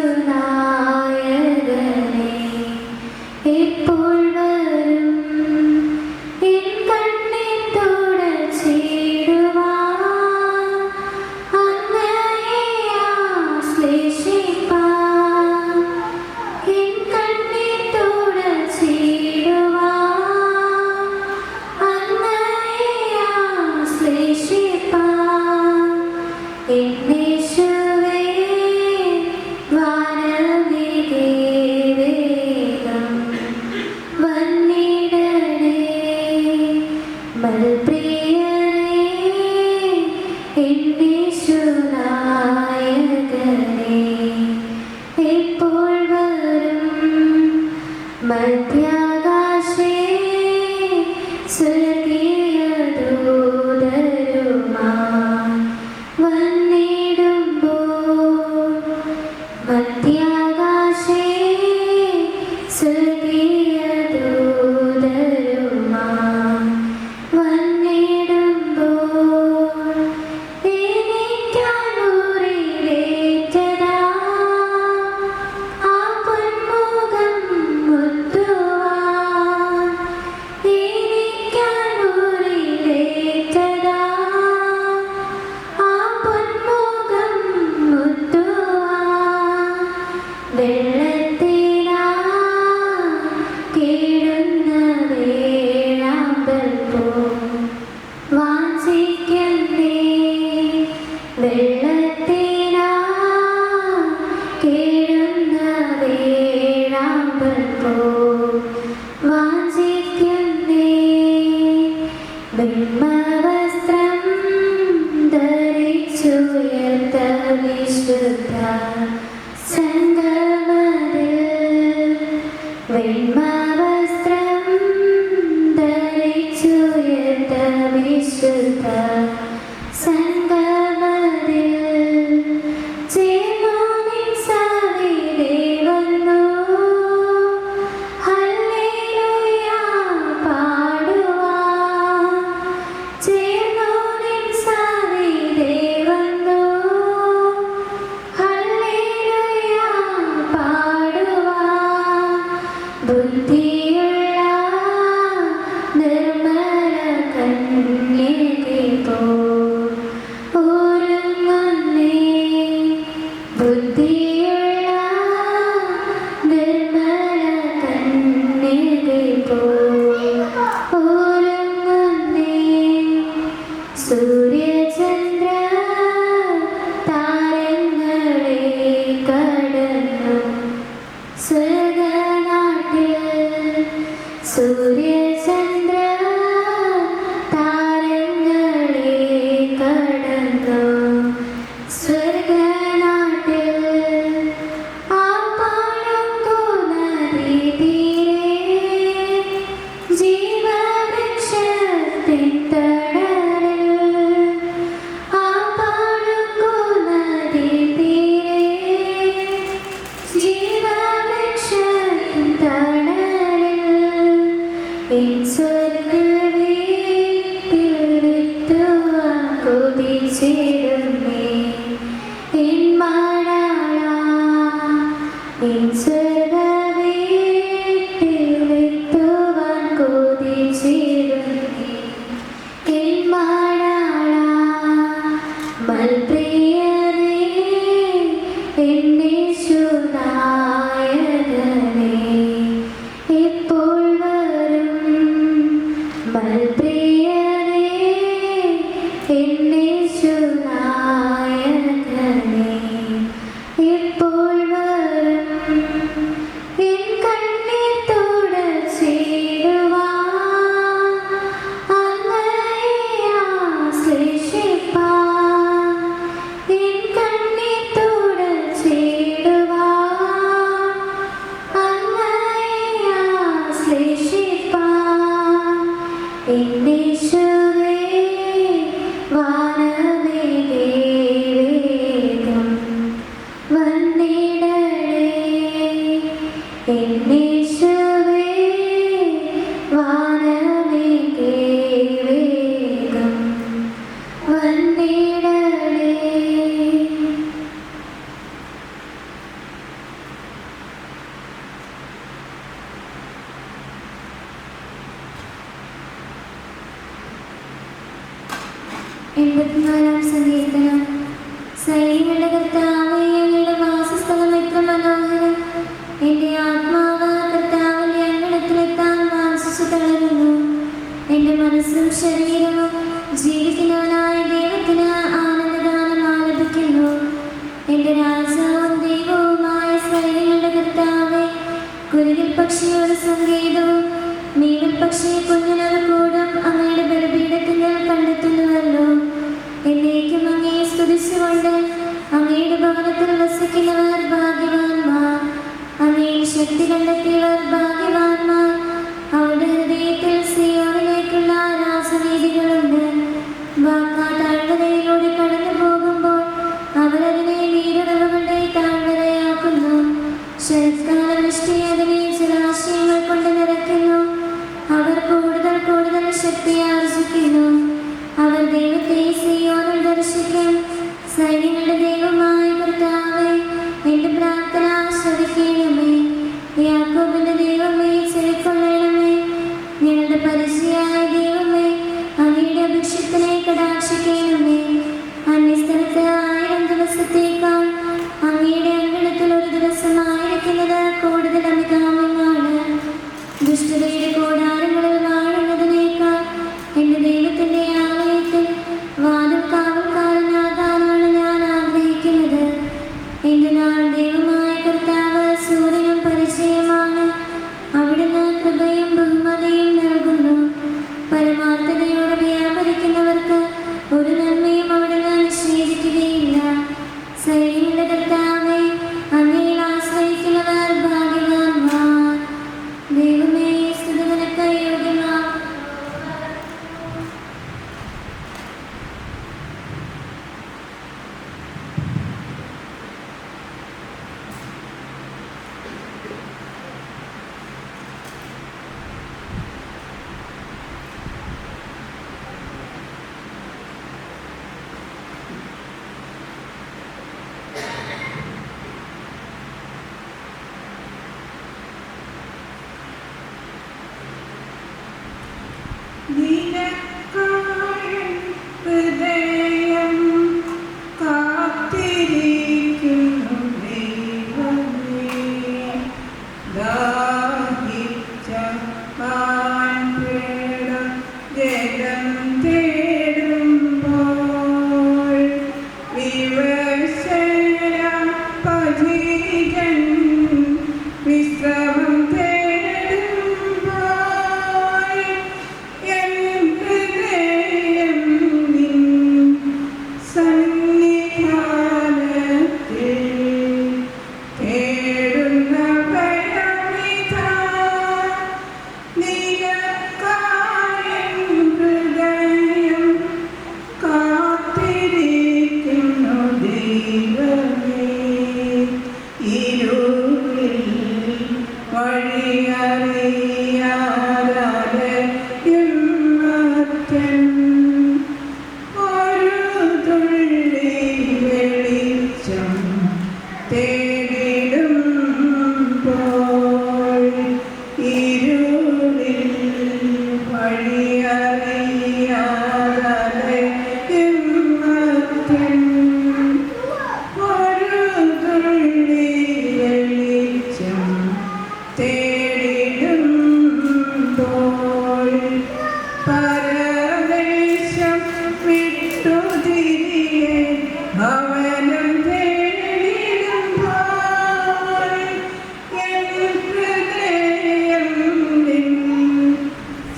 ഇപ്പോൾ വരും. എൻ കണ്ണിൻ തുടച്ചിടുവാൻ അങ്ങയെ ആശ്ലേഷിപ്പാൻ 84-ാം സങ്കീർത്തനം. സൈന്യങ്ങളുടെ കർത്താവേ, അങ്ങയുടെ വാസസ്ഥലം എത്ര മനോഹരം! എൻ്റെ ആത്മാവ് കർത്താവിൻ്റെ അങ്കണത്തിലെത്താൻ വാഞ്ചിച്ചു തളരുന്നു. എൻ്റെ മനസ്സും ശരീരവും ജീവിക്കുന്നവനായ ദൈവത്തിന് ആനന്ദഗാനം ആലപിക്കുന്നു. എൻ്റെ രാജാവും ദൈവവുമായ സൈന്യങ്ങളുടെ കർത്താവേ, കുരുകിൽ പക്ഷിയുടെ സങ്കേതവും മീവൽ പക്ഷി കുഞ്ഞിനൊരു കൂടും അങ്ങയുടെ ബലിപീഠത്തിൽ കണ്ടെത്തുന്നുവല്ലോ. എന്നേക്കും അങ്ങയെ സ്തുതിച്ചുകൊണ്ട് അങ്ങയുടെ ഭവനത്തിൽ വസിക്കുന്നവർ ഭാഗ്യവാന്മാർ. അങ്ങയിൽ ശക്തി കണ്ടെത്തിയവർ ഭാഗ്യവാന്മാർ. അവരുടെ ഹൃദയത്തിൽ സിയോനിലേക്കുള്ള രാജനീതികളുണ്ട്. വാക്കാ താഴ്വരയിലൂടെ കടന്നു പോകുമ്പോൾ അവരതിനെ നീരുറവുകളുടെ താഴ്വരയാക്കുന്നു. ശരത്കാല വൃഷ്ടി അതിനെ ജലാശയങ്ങൾ കൊണ്ട് നിറയ്ക്കുന്നു. അവർ കൂടുതൽ കൂടുതൽ ശക്തി ആർജിക്കുന്നു. അവർ ദൈവത്തെ സിയോനിൽ ദർശിക്കും. സൈന്യങ്ങളുടെ ദൈവമായ കർത്താവേ, എൻ്റെ പ്രാർത്ഥന ശ്രവിക്കണമേ. യാക്കോബിന്റെ ദൈവമേ, ചെവിക്കൊള്ളണമേ. ഞങ്ങളുടെ പരിചയായ ദൈവമേ, അങ്ങയുടെ അഭിഷിക്തനെ കടാക്ഷിക്കണമേ. അന്യസ്ഥലത്ത് 1000 ദിവസത്തേക്കാൾ അങ്ങയുടെ അങ്കണത്തിൽ ഒരു ദിവസമായിരിക്കുന്നത് കൂടുതൽ അമിതാമമാണ്. ദുഷ്ടതയുടെ കൂടാരങ്ങളിൽ വാഴുന്നതിനേക്കാൾ എൻ്റെ ദൈവത്തിൻ്റെ ആലയത്തിൽ വാതിൽ കാവൽക്കാരനാകാനാണ് ഞാൻ ആഗ്രഹിക്കുന്നത്. എൻ്റെ നാൾ ദൈവമായ കർത്താവ് സൂര്യനും പരിചയമാണ്. അവിടുന്ന് കൃപയും ബഹുമതിയും നൽകുന്നു. പരമാർത്ഥതയോടെ വ്യാപരിക്കുന്നവർക്ക് ഒരു നന്മയും അവിടുന്ന് നിഷേധിക്കുകയില്ല. സൈന്യങ്ങളുടെ കർത്താവേ, അങ്ങയിൽ ആശ്രയിക്കുന്നവർ ഭാഗ്യവാന്മാർ. ദൈവമേ, സ്തുതി നിനക്ക് യോഗ്യമാം. ഹൃദയം കാത്തിരിക്കുന്നു ദൈവമേ. ദാഹിച്ച പാൻപേടം ജലം തേടുമ്പോൾ വിവശര പഥികൻ വിശ്രമം തേടുമ്പോൾ എൻ ഹൃദയം നിൻ സന്നിധാനത്തിൽ തേടുന്ന ഭയമിതാ. നിനക്കായി എൻ ഹൃദയം കാത്തിരിക്കുന്നു ദൈവമേ. ഇരുളിൽ വഴിയറിയാതെ ഒരു തുള്ളി വെളിച്ചം തേടിടുമ്പോൾ ഇരുളിൽ വഴിയറിയാതെ ഒരു തുള്ളി വെളിച്ചം തേടിടുമ്പോൾ പരദേശം വിട്ടുതിരിയെ ഭവനം തേടിടുമ്പോൾ എൻ ഹൃദയം നിൻ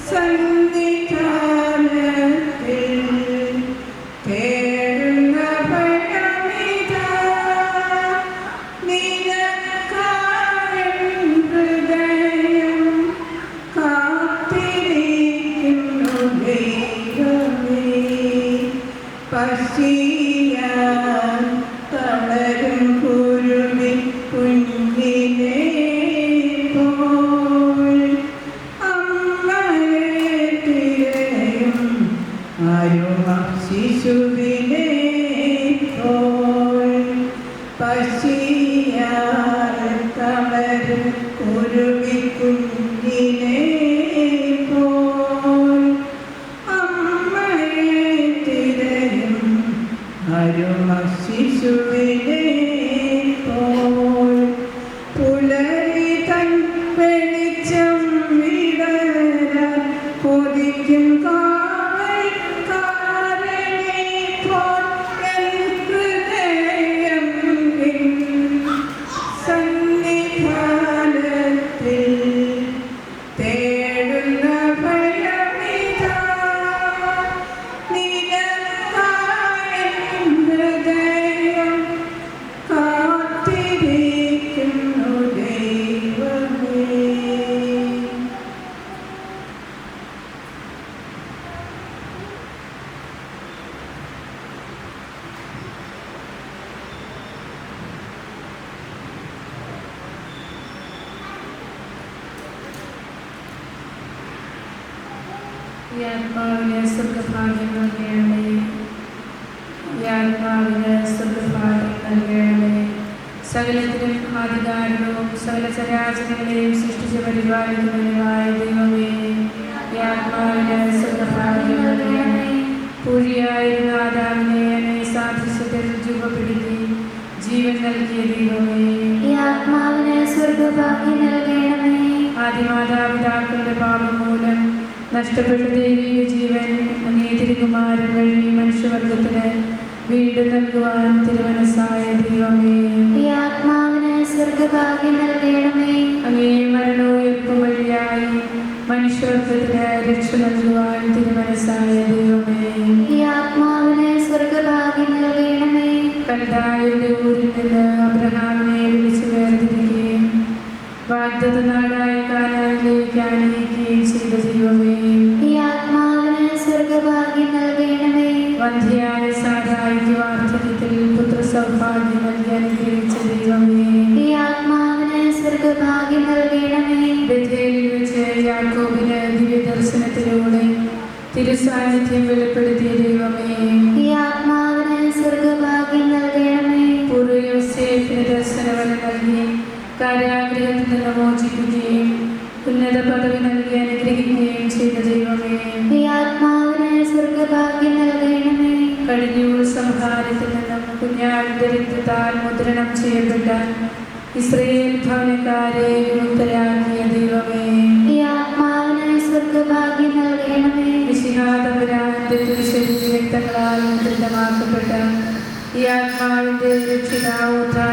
സന്നിധാനത്തിൽ തേടുന്ന ഭയമിതാ. നിനക്കായി എൻ ഹൃദയം കാത്തിരിക്കുന്നു ദൈവമേ. പശിയാൻ തളരും കുരുവി കുഞ്ഞിനെ പോൽ അമ്മയെ തിരയും അരുമ ശിശുവിനെ പോൽ. പശിയാൻ തളരും കുരുവി കുഞ്ഞിനെ പോൽ അമ്മയെ തിരയും ഈ ആത്മാവിന് സ്വർഗഭാഗ്യം നൽകണമേ. ഈ ആത്മാവിന് സ്വർഗഭാഗ്യം നൽകണമേ. സകലത്തിനും ആധികാരണവും സകല ചരാചരങ്ങളെയും സൃഷ്ടിച്ച് പരിപാലിക്കുന്നതിനുമായ ദൈവമേ, ഈ ആത്മാവിന് സ്വർഗഭാഗ്യം നൽകണമേ. പൂഴിയായിരുന്ന ആദാമിനെ അങ്ങേ സാദൃശ്യത്തിൽ രൂപപ്പെടുത്തി ജീവൻ നൽകിയ ദൈവമേ, ഈ ആത്മാവിന് സ്വർഗഭാഗ്യം നൽകണമേ. ആദിമാതാപിതാക്കളുടെ പാപം മൂലം നഷ്ടപ്പെട്ട ദൈവിക ജീവൻ അങ്ങേ തിരുകുമാരൻ വഴി മനുഷ്യവർഗത്തിന് വീണ്ടും നൽകുവാൻ തിരുമനസ്സായ ദൈവമേ, ഈ ആത്മാവിന് സ്വർഗഭാഗ്യം നൽകണമേ. അങ്ങേ മരണോയർപ്പ് വഴിയായി മനുഷ്യവർഗത്തിന് രക്ഷ നൽകുവാൻ തിരുമനസ്സായ ദൈവമേ, ഈ ആത്മാവിന് സ്വർഗഭാഗ്യം നൽകണമേ. കൽദായരുടെ ഊരിൽ നിന്ന് അബ്രഹാമിനെ വിളിച്ചു വേർതിരിക്കുകയും വാഗ്ദത്ത നാടായ കാനാനിലേക്ക് ആനയിക്കുകയും ചെയ്ത ദൈവമേ, ഈ ആത്മാവിന് സ്വർഗഭാഗ്യം നൽകണമേ. വന്ധ്യയായ സാരായിക്ക് വാർദ്ധക്യത്തിൽ പുത്രസൗഭാഗ്യം നൽകി അനുഗ്രഹിച്ച ദൈവമേ, ഈ ആത്മാവിന് സ്വർഗഭാഗ്യം നൽകണമേ. ബഥേലിൽ വെച്ച് യാക്കോബിന് ദിവ്യദർശനത്തിലൂടെ തിരുസാന്നിധ്യം വെളിപ്പെടുത്തിയ ദൈവമേ, ഈ ആത്മാവിന് സ്വർഗഭാഗ്യം നൽകണമേ. പൂർവ്വ യോസേഫിന് ദർശനവരം നൽകി കാരാഗ്രഹത്തിൽ നിന്ന് മോചിക്കുകയും ഉന്നത പദവി നൽകി അനുഗ്രഹിക്കുകയും ചെയ്ത ദൈവമേ, ഈ ആത്മാവിന് സ്വർഗഭാഗ്യം നൽകണമേ. കടിഞ്ഞൂൽ സംഹാരത്തിൽ നിന്നും കുഞ്ഞാടിന്റെ രക്തത്താൽ മുദ്രണം ചെയ്യപ്പെട്ട ഇസ്രയേൽ ഭവനക്കാരെ വിമുക്തരാക്കിയ ദൈവമേ, ഈ ആത്മാവിന് സ്വർഗഭാഗ്യം നൽകണമേ. വിശിഹാതപുരാന്റെ തിരുശരീര രക്തങ്ങളാൽ മുദ്രിതമാക്കപ്പെട്ട ഈ ആത്മാവിന്റെ രക്ഷിതാവോദ്ധാര